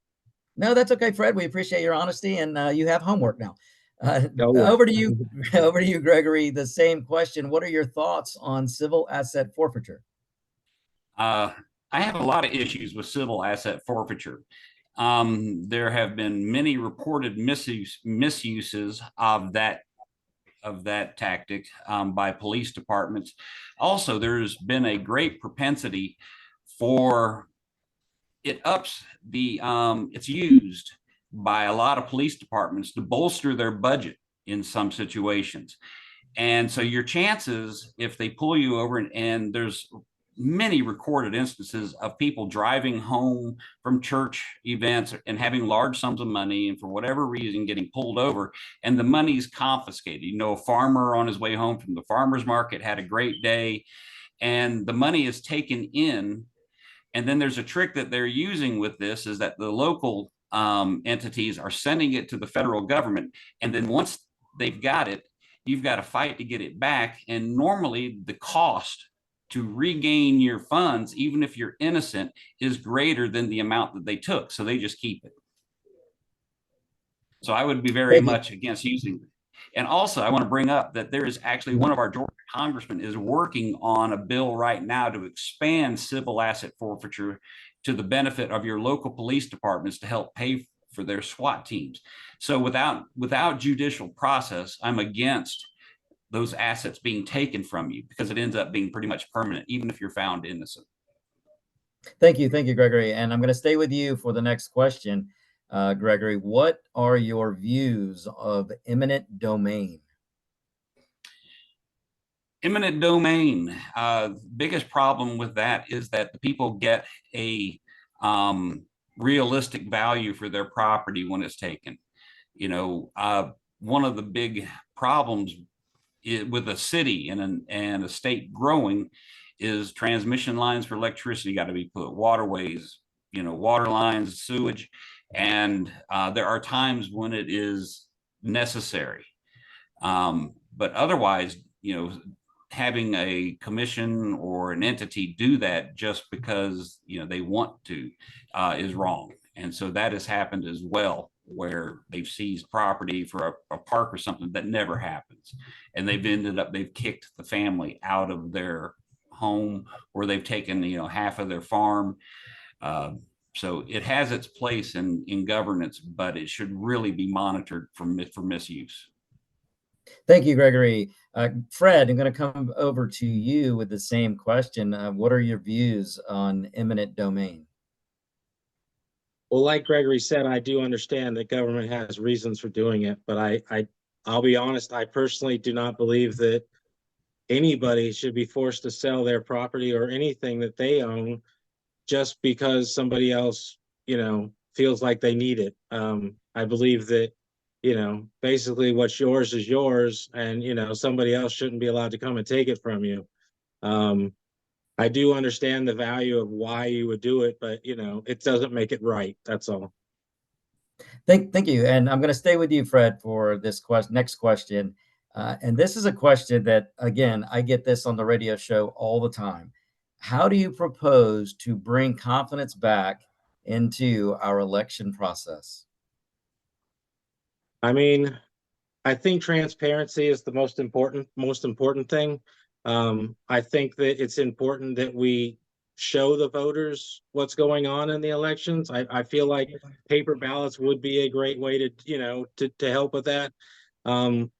No, that's okay, Fred. We appreciate your honesty, and you have homework now. Yeah. Over to you, Gregory. The same question. What are your thoughts on civil asset forfeiture? I have a lot of issues with civil asset forfeiture. There have been many reported misuses of that tactic by police departments. Also, there's been a great propensity for it's used by a lot of police departments to bolster their budget in some situations. And so your chances, if they pull you over, and there's many recorded instances of people driving home from church events and having large sums of money, and for whatever reason getting pulled over, and the money's confiscated. A farmer on his way home from the farmer's market had a great day, and the money is taken in. And then there's a trick that they're using with this, is that the local entities are sending it to the federal government. And then once they've got it, you've got to fight to get it back. And normally the cost to regain your funds, even if you're innocent, is greater than the amount that they took. So they just keep it. So I would be very much against using it. And also, I want to bring up that there is actually one of our Georgia congressmen is working on a bill right now to expand civil asset forfeiture to the benefit of your local police departments to help pay for their SWAT teams. So without judicial process, I'm against those assets being taken from you, because it ends up being pretty much permanent, even if you're found innocent. Thank you, Gregory. And I'm going to stay with you for the next question. Gregory, what are your views of eminent domain? Eminent domain, biggest problem with that is that the people get a realistic value for their property when it's taken. You know, one of the big problems with a city and a state growing is transmission lines for electricity got to be put, waterways, you know, water lines, sewage. And there are times when it is necessary. But otherwise, you know, having a commission or an entity do that just because, you know, they want to is wrong. And so that has happened as well, where they've seized property for a park or something that never happens. And they've kicked the family out of their home, or they've taken, you know, half of their farm. So it has its place in governance, but it should really be monitored for misuse. Thank you, Gregory. Fred, I'm going to come over to you with the same question. What are your views on eminent domain? Well, like Gregory said, I do understand that government has reasons for doing it, but I'll be honest, I personally do not believe that anybody should be forced to sell their property or anything that they own just because somebody else, you know, feels like they need it. I believe that, you know, basically what's yours is yours, and, you know, somebody else shouldn't be allowed to come and take it from you. I do understand the value of why you would do it, but, you know, it doesn't make it right. That's all. Thank you. And I'm going to stay with you, Fred, for this next question. And this is a question that, again, I get this on the radio show all the time. How do you propose to bring confidence back into our election process? I mean, I think transparency is the most important thing. I think that it's important that we show the voters what's going on in the elections. I feel like paper ballots would be a great way to, you know, to help with that.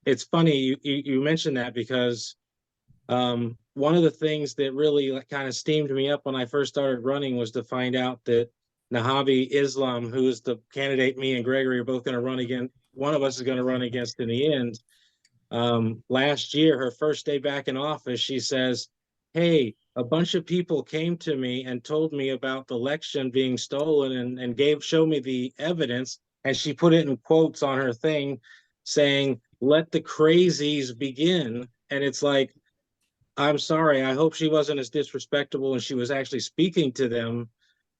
It's funny you mentioned that, because one of the things that really kind of steamed me up when I first started running was to find out that Nahabi Islam, who is the candidate me and Gregory are both going to run against, one of us is going to run against in the end. Last year, her first day back in office, she says, "Hey, a bunch of people came to me and told me about the election being stolen and showed me the evidence." And she put it in quotes on her thing saying, "Let the crazies begin." And it's like, I'm sorry, I hope she wasn't as disrespectful and she was actually speaking to them.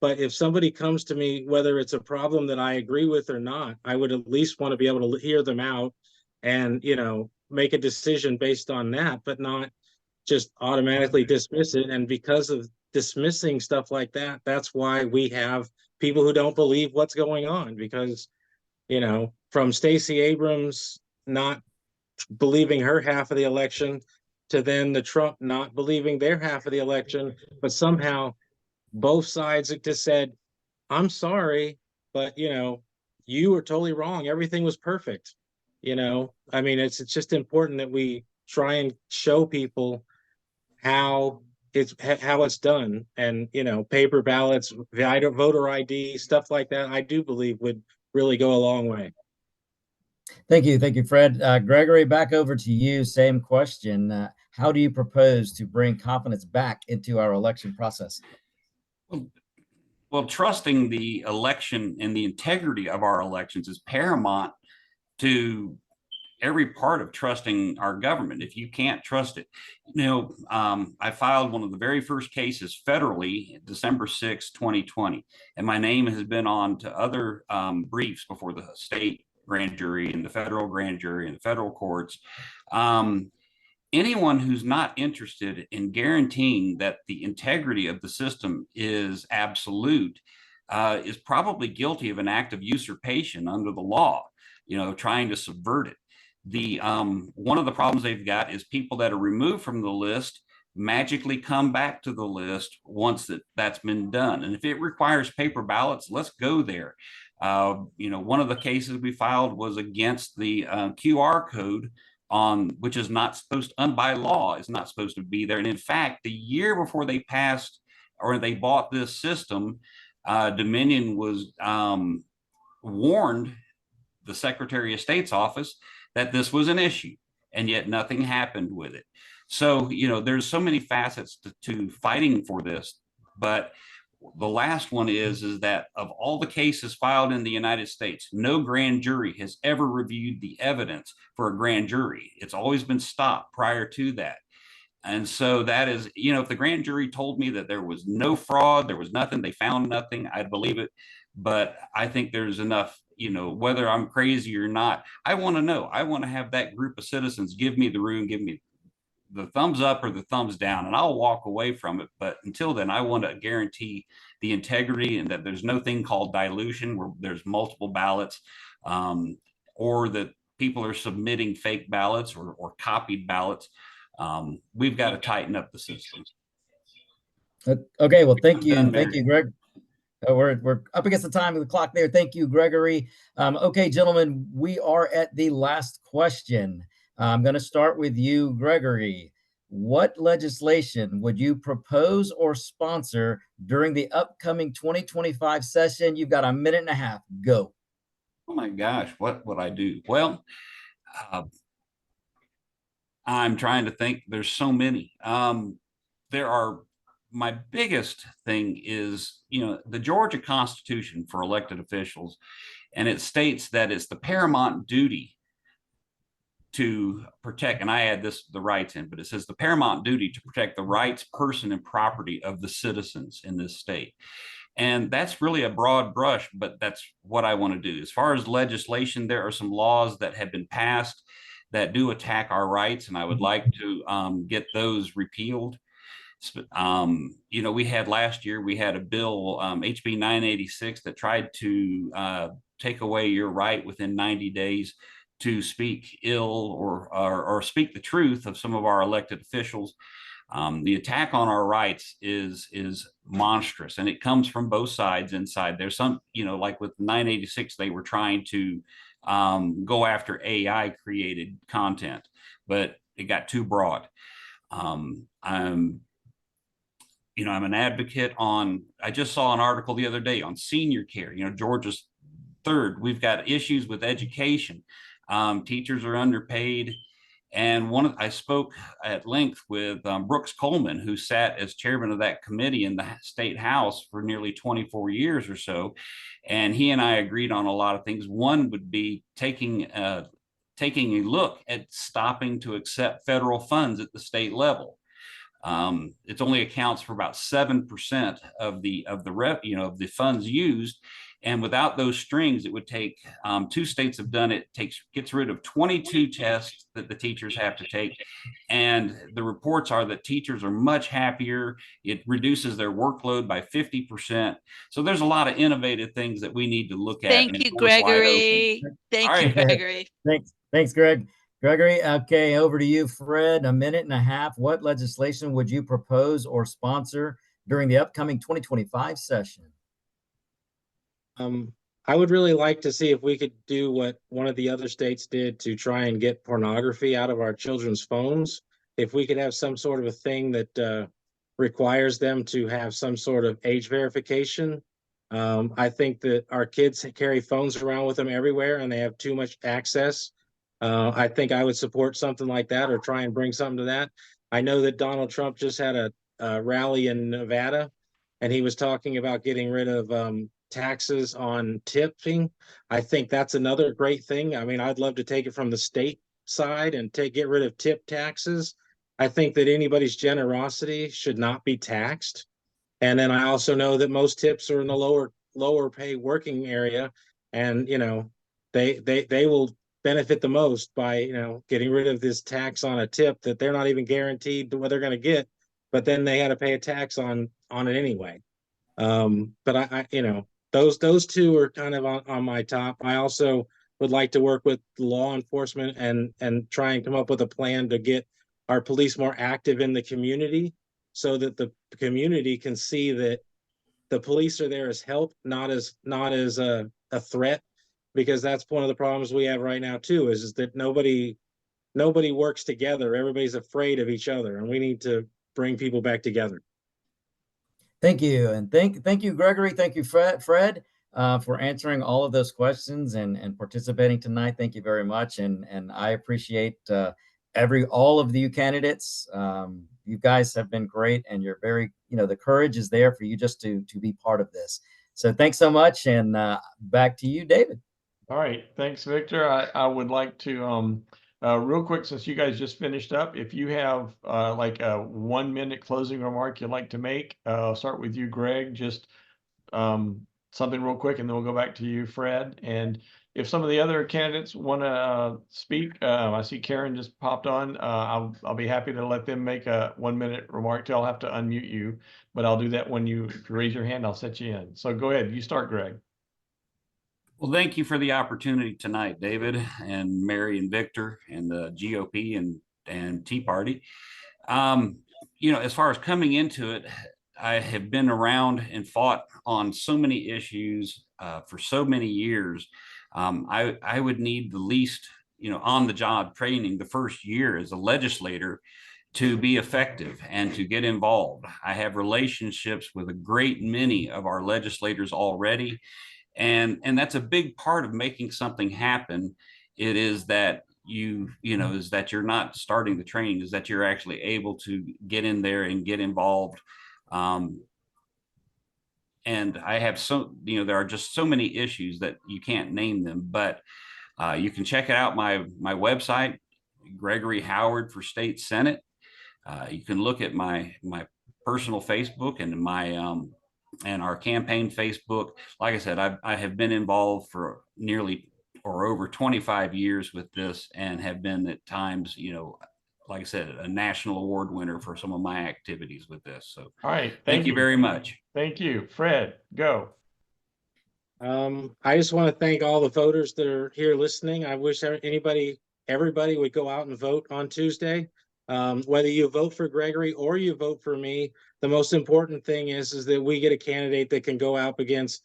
But if somebody comes to me, whether it's a problem that I agree with or not, I would at least want to be able to hear them out and, you know, make a decision based on that, but not just automatically dismiss it. And because of dismissing stuff like that, that's why we have people who don't believe what's going on, because, you know, from Stacey Abrams not believing her half of the election to then the Trump not believing their half of the election, but somehow both sides just said, "I'm sorry, but, you know, you were totally wrong. Everything was perfect." You know, I mean, it's just important that we try and show people how it's done. And, you know, paper ballots, voter ID, stuff like that, I do believe would really go a long way. Thank you, Fred. Gregory, back over to you. Same question. How do you propose to bring confidence back into our election process? Well, trusting the election and the integrity of our elections is paramount to every part of trusting our government. If you can't trust it, you know, I filed one of the very first cases federally December 6, 2020, and my name has been on to other briefs before the state grand jury and the federal grand jury and the federal courts. anyone who's not interested in guaranteeing that the integrity of the system is absolute is probably guilty of an act of usurpation under the law, trying to subvert it. One of the problems they've got is people that are removed from the list magically come back to the list once that's been done. And if it requires paper ballots, let's go there. One of the cases we filed was against the QR code which is not supposed to, by law, is not supposed to be there. And in fact, the year before they passed or they bought this system, Dominion was warned the Secretary of State's office that this was an issue, and yet nothing happened with it. So, there's so many facets to fighting for this, but the last one is that of all the cases filed in the United States, no grand jury has ever reviewed the evidence for a grand jury. It's always been stopped prior to that. And so that is, if the grand jury told me that there was no fraud, there was nothing, they found nothing, I'd believe it. But I think there's enough, whether I'm crazy or not, I want to know. I want to have that group of citizens give me the room, give me the thumbs up or the thumbs down, and I'll walk away from it. But until then, I want to guarantee the integrity and that there's no thing called dilution where there's multiple ballots, or that people are submitting fake ballots or copied ballots. We've got to tighten up the system. Okay, well, thank you, Greg. We're up against the time of the clock there. Thank you, Gregory. Okay, gentlemen, we are at the last question. I'm going to start with you, Gregory. What legislation would you propose or sponsor during the upcoming 2025 session? You've got a minute and a half. Go. Oh my gosh, what would I do? Well, I'm trying to think. There's so many. My biggest thing is, the Georgia Constitution for elected officials, and it states that it's the paramount duty to protect, and I add the rights in, but it says the paramount duty to protect the rights, person, and property of the citizens in this state. And that's really a broad brush, but that's what I want to do. As far as legislation, there are some laws that have been passed that do attack our rights, and I would like to get those repealed. We had last year, we had a bill, HB 986, that tried to take away your right within 90 days to speak ill or speak the truth of some of our elected officials. The attack on our rights is monstrous, and it comes from both sides inside. There's some, like with 986, they were trying to go after AI created content, but it got too broad. I'm an advocate I just saw an article the other day on senior care. Georgia's third. We've got issues with education. Teachers are underpaid. And I spoke at length with Brooks Coleman, who sat as chairman of that committee in the state house for nearly 24 years or so. And he and I agreed on a lot of things. One would be taking a look at stopping to accept federal funds at the state level. It only accounts for about 7% of the funds used. And without those strings, it would take, 2 states have done it, gets rid of 22 tests that the teachers have to take. And the reports are that teachers are much happier. It reduces their workload by 50%. So there's a lot of innovative things that we need to look at. Thank you, Gregory. Thank you, Gregory. Thanks, Greg. Gregory, okay, over to you, Fred. A minute and a half. What legislation would you propose or sponsor during the upcoming 2025 session? I would really like to see if we could do what one of the other states did to try and get pornography out of our children's phones. If we could have some sort of a thing that requires them to have some sort of age verification. I think that our kids carry phones around with them everywhere and they have too much access. I think I would support something like that or try and bring something to that. I know that Donald Trump just had a rally in Nevada, and he was talking about getting rid of taxes on tipping. I think that's another great thing. I mean, I'd love to take it from the state side and get rid of tip taxes. I think that anybody's generosity should not be taxed. And then I also know that most tips are in the lower pay working area, and they will benefit the most by, getting rid of this tax on a tip that they're not even guaranteed what they're going to get, but then they had to pay a tax on it anyway. But I those two are kind of on my top. I also would like to work with law enforcement and try and come up with a plan to get our police more active in the community, so that the community can see that the police are there as help, not as a threat, because that's one of the problems we have right now too, is that nobody works together. Everybody's afraid of each other, and we need to bring people back together. Thank you. And thank you, Gregory. Thank you, Fred, for answering all of those questions and participating tonight. Thank you very much. And I appreciate all of you candidates. You guys have been great, and you're very, the courage is there for you just to be part of this. So thanks so much. And back to you, David. All right. Thanks, Victor. I would like to, real quick, since you guys just finished up, if you have like a 1 minute closing remark you'd like to make, I'll start with you, Greg. Just something real quick, and then we'll go back to you, Fred. And if some of the other candidates want to speak, I see Karen just popped on. I'll be happy to let them make a 1 minute remark. I'll have to unmute you, but I'll do that when you raise your hand. I'll set you in. So go ahead. You start, Greg. Well, thank you for the opportunity tonight, David and Mary and Victor and the GOP and Tea Party. As far as coming into it, I have been around and fought on so many issues for so many years. I would need the least, on the job training the first year as a legislator to be effective and to get involved. I have relationships with a great many of our legislators already. And that's a big part of making something happen. It is that is that you're not starting the training, is that you're actually able to get in there and get involved. And I have there are just so many issues that you can't name them, but you can check out my website, Gregory Howard for State Senate. You can look at my personal Facebook and and our campaign Facebook. Like I said, I have been involved for nearly or over 25 years with this, and have been at times, like I said, a national award winner for some of my activities with this. So, all right. Thank you very much. Thank you. Fred, go. I just want to thank all the voters that are here listening. I wish everybody would go out and vote on Tuesday. Whether you vote for Gregory or you vote for me, the most important thing is that we get a candidate that can go up against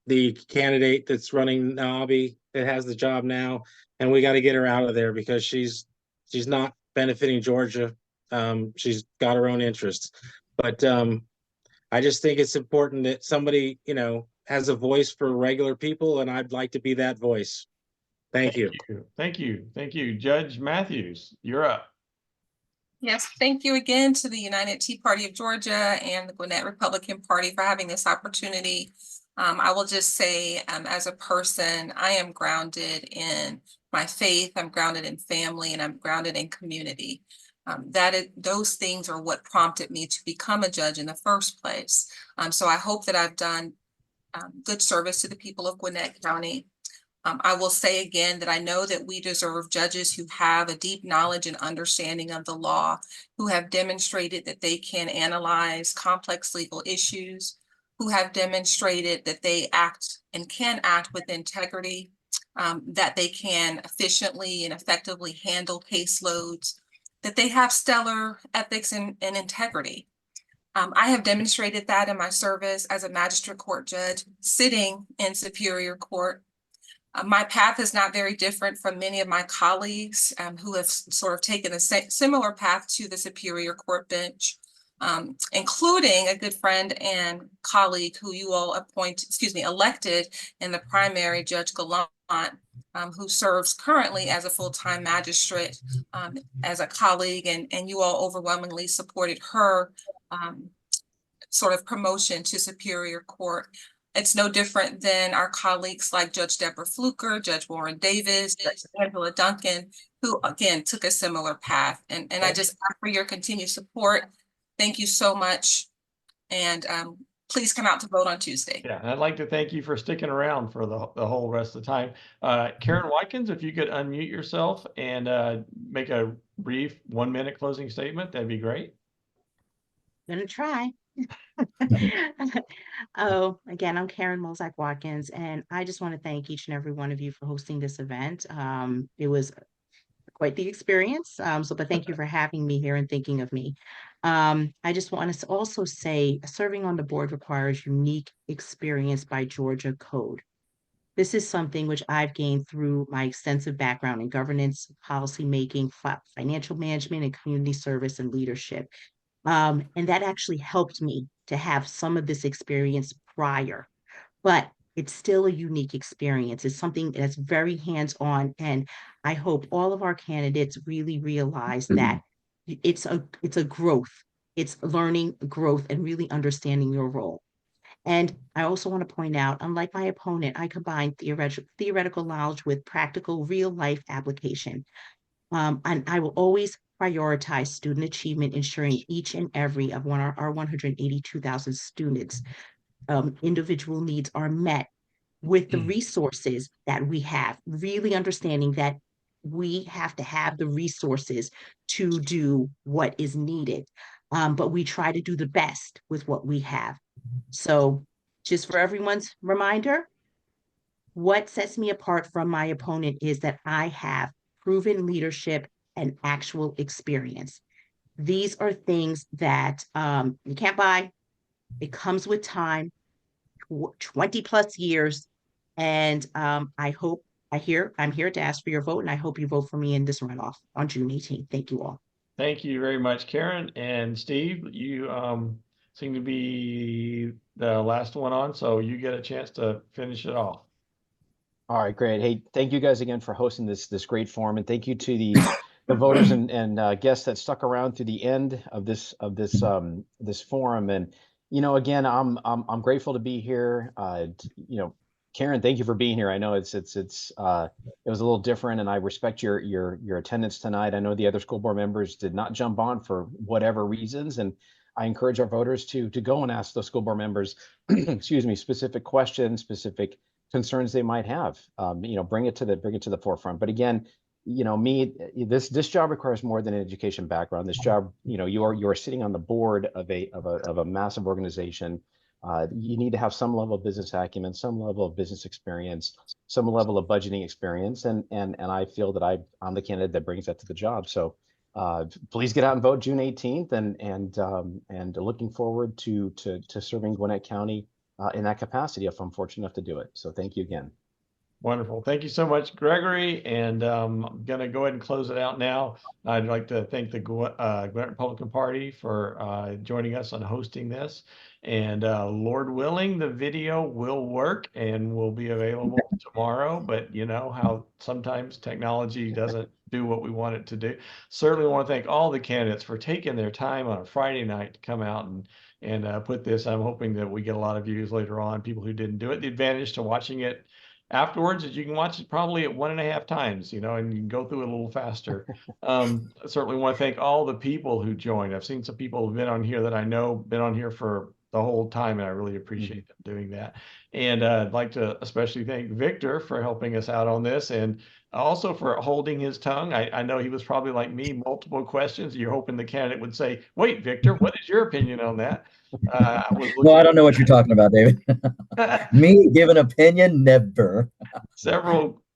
the candidate that's running Nabi, that has the job now, and we got to get her out of there because she's not benefiting Georgia. She's got her own interests, but I just think it's important that somebody has a voice for regular people, and I'd like to be that voice. Thank you. Thank you. Judge Matthews, you're up. Yes, thank you again to the United Tea Party of Georgia and the Gwinnett Republican Party for having this opportunity. I will just say, as a person, I am grounded in my faith, I'm grounded in family, and I'm grounded in community. Those things are what prompted me to become a judge in the first place. So I hope that I've done good service to the people of Gwinnett County. I will say again that I know that we deserve judges who have a deep knowledge and understanding of the law, who have demonstrated that they can analyze complex legal issues, who have demonstrated that they act and can act with integrity, that they can efficiently and effectively handle caseloads, that they have stellar ethics and integrity. I have demonstrated that in my service as a magistrate court judge sitting in Superior Court. My path is not very different from many of my colleagues who have sort of taken a similar path to the Superior Court bench, including a good friend and colleague who you all elected in the primary, Judge Gallant, who serves currently as a full-time magistrate, as a colleague, and you all overwhelmingly supported her sort of promotion to Superior Court. It's no different than our colleagues like Judge Deborah Fluker, Judge Warren Davis, Judge Angela Duncan, who again took a similar path. And I just ask for your continued support. Thank you so much. And please come out to vote on Tuesday. Yeah, and I'd like to thank you for sticking around for the whole rest of the time. Karen Watkins, if you could unmute yourself and make a brief 1-minute closing statement, that'd be great. Gonna try. Oh, again, I'm Karen Mozak Watkins, and I just want to thank each and every one of you for hosting this event. It was quite the experience. But thank you for having me here and thinking of me. I just want to also say serving on the board requires unique experience by Georgia code. This is something which I've gained through my extensive background in governance, policy making, financial management, and community service and leadership. And that actually helped me to have some of this experience prior, but it's still a unique experience. It's something that's very hands-on, and I hope all of our candidates really realize that it's a growth. It's learning, growth, and really understanding your role. And I also want to point out, unlike my opponent, I combine theoretical knowledge with practical real-life application. And I will always prioritize student achievement, ensuring each and every of our 182,000 students' individual needs are met with the resources that we have, really understanding that we have to have the resources to do what is needed. But we try to do the best with what we have. So just for everyone's reminder, what sets me apart from my opponent is that I have proven leadership and actual experience. These are things that you can't buy. It comes with time, 20 plus years. And I'm here to ask for your vote, and I hope you vote for me in this runoff on June 18th. Thank you all. Thank you very much, Karen. And Steve, you seem to be the last one on, so you get a chance to finish it off. All right, great. Hey, thank you guys again for hosting this great forum, and thank you to the voters and guests that stuck around through the end of this forum. And again, I'm grateful to be here. Karen, thank you for being here. I know it was a little different, and I respect your attendance tonight. I know the other school board members did not jump on for whatever reasons, and I encourage our voters to go and ask those school board members, excuse me, specific questions, specific concerns they might have. Bring it to the forefront. But again, this job requires more than an education background. This job, you are sitting on the board of a massive organization. You need to have some level of business acumen, some level of business experience, some level of budgeting experience, and I feel that I'm the candidate that brings that to the job. So please get out and vote June 18th, and looking forward to serving Gwinnett County in that capacity if I'm fortunate enough to do it. So thank you again. Wonderful. Thank you so much, Gregory. And I'm going to go ahead and close it out now. I'd like to thank the Gwinnett Republican Party for joining us on hosting this. And Lord willing, the video will work and will be available tomorrow. But you know how sometimes technology doesn't do what we want it to do. Certainly want to thank all the candidates for taking their time on a Friday night to come out and put this. I'm hoping that we get a lot of views later on, people who didn't do it. The advantage to watching it afterwards is you can watch it probably at 1.5 times, and you can go through it a little faster. I certainly want to thank all the people who joined. I've seen some people who've been on here that I know been on here for the whole time, and I really appreciate them doing that. And I'd like to especially thank Victor for helping us out on this, and also for holding his tongue. I know he was probably like me, multiple questions. You're hoping the candidate would say, "Wait, Victor, what is your opinion on that?" No, I don't know what you're talking about, David. Me give an opinion, never.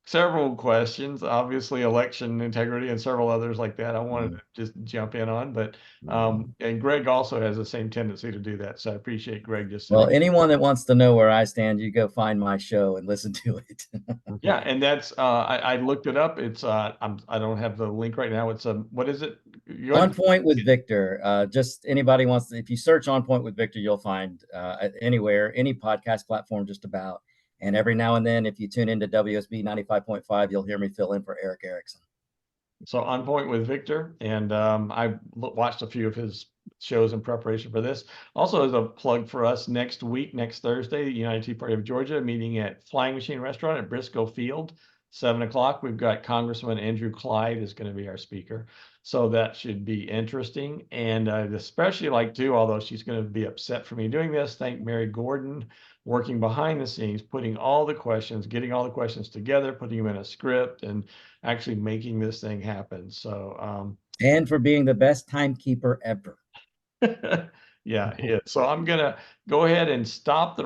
Several questions, obviously election integrity and several others like that I wanted to just jump in on, but and Greg also has the same tendency to do that, so I appreciate Greg just Well, anyone that wants to know where I stand, you go find my show and listen to it. Yeah, and that's I looked it up. It's I don't have the link right now. It's what is it? On Point with Victor. Just anybody wants to, if you search On Point with Victor, you'll find anywhere, any podcast platform just about. And every now and then, if you tune into WSB 95.5, you'll hear me fill in for Eric Erickson. So On Point with Victor, and I watched a few of his shows in preparation for this. Also, as a plug for us, next week, next Thursday, the United Tea Party of Georgia meeting at Flying Machine Restaurant at Briscoe Field, 7 o'clock, we've got Congressman Andrew Clyde is going to be our speaker. So that should be interesting. And I'd especially like to, although she's going to be upset for me doing this, thank Mary Gordon, working behind the scenes, putting all the questions, getting all the questions together, putting them in a script, and actually making this thing happen. So, And for being the best timekeeper ever. yeah. So I'm going to go ahead and stop the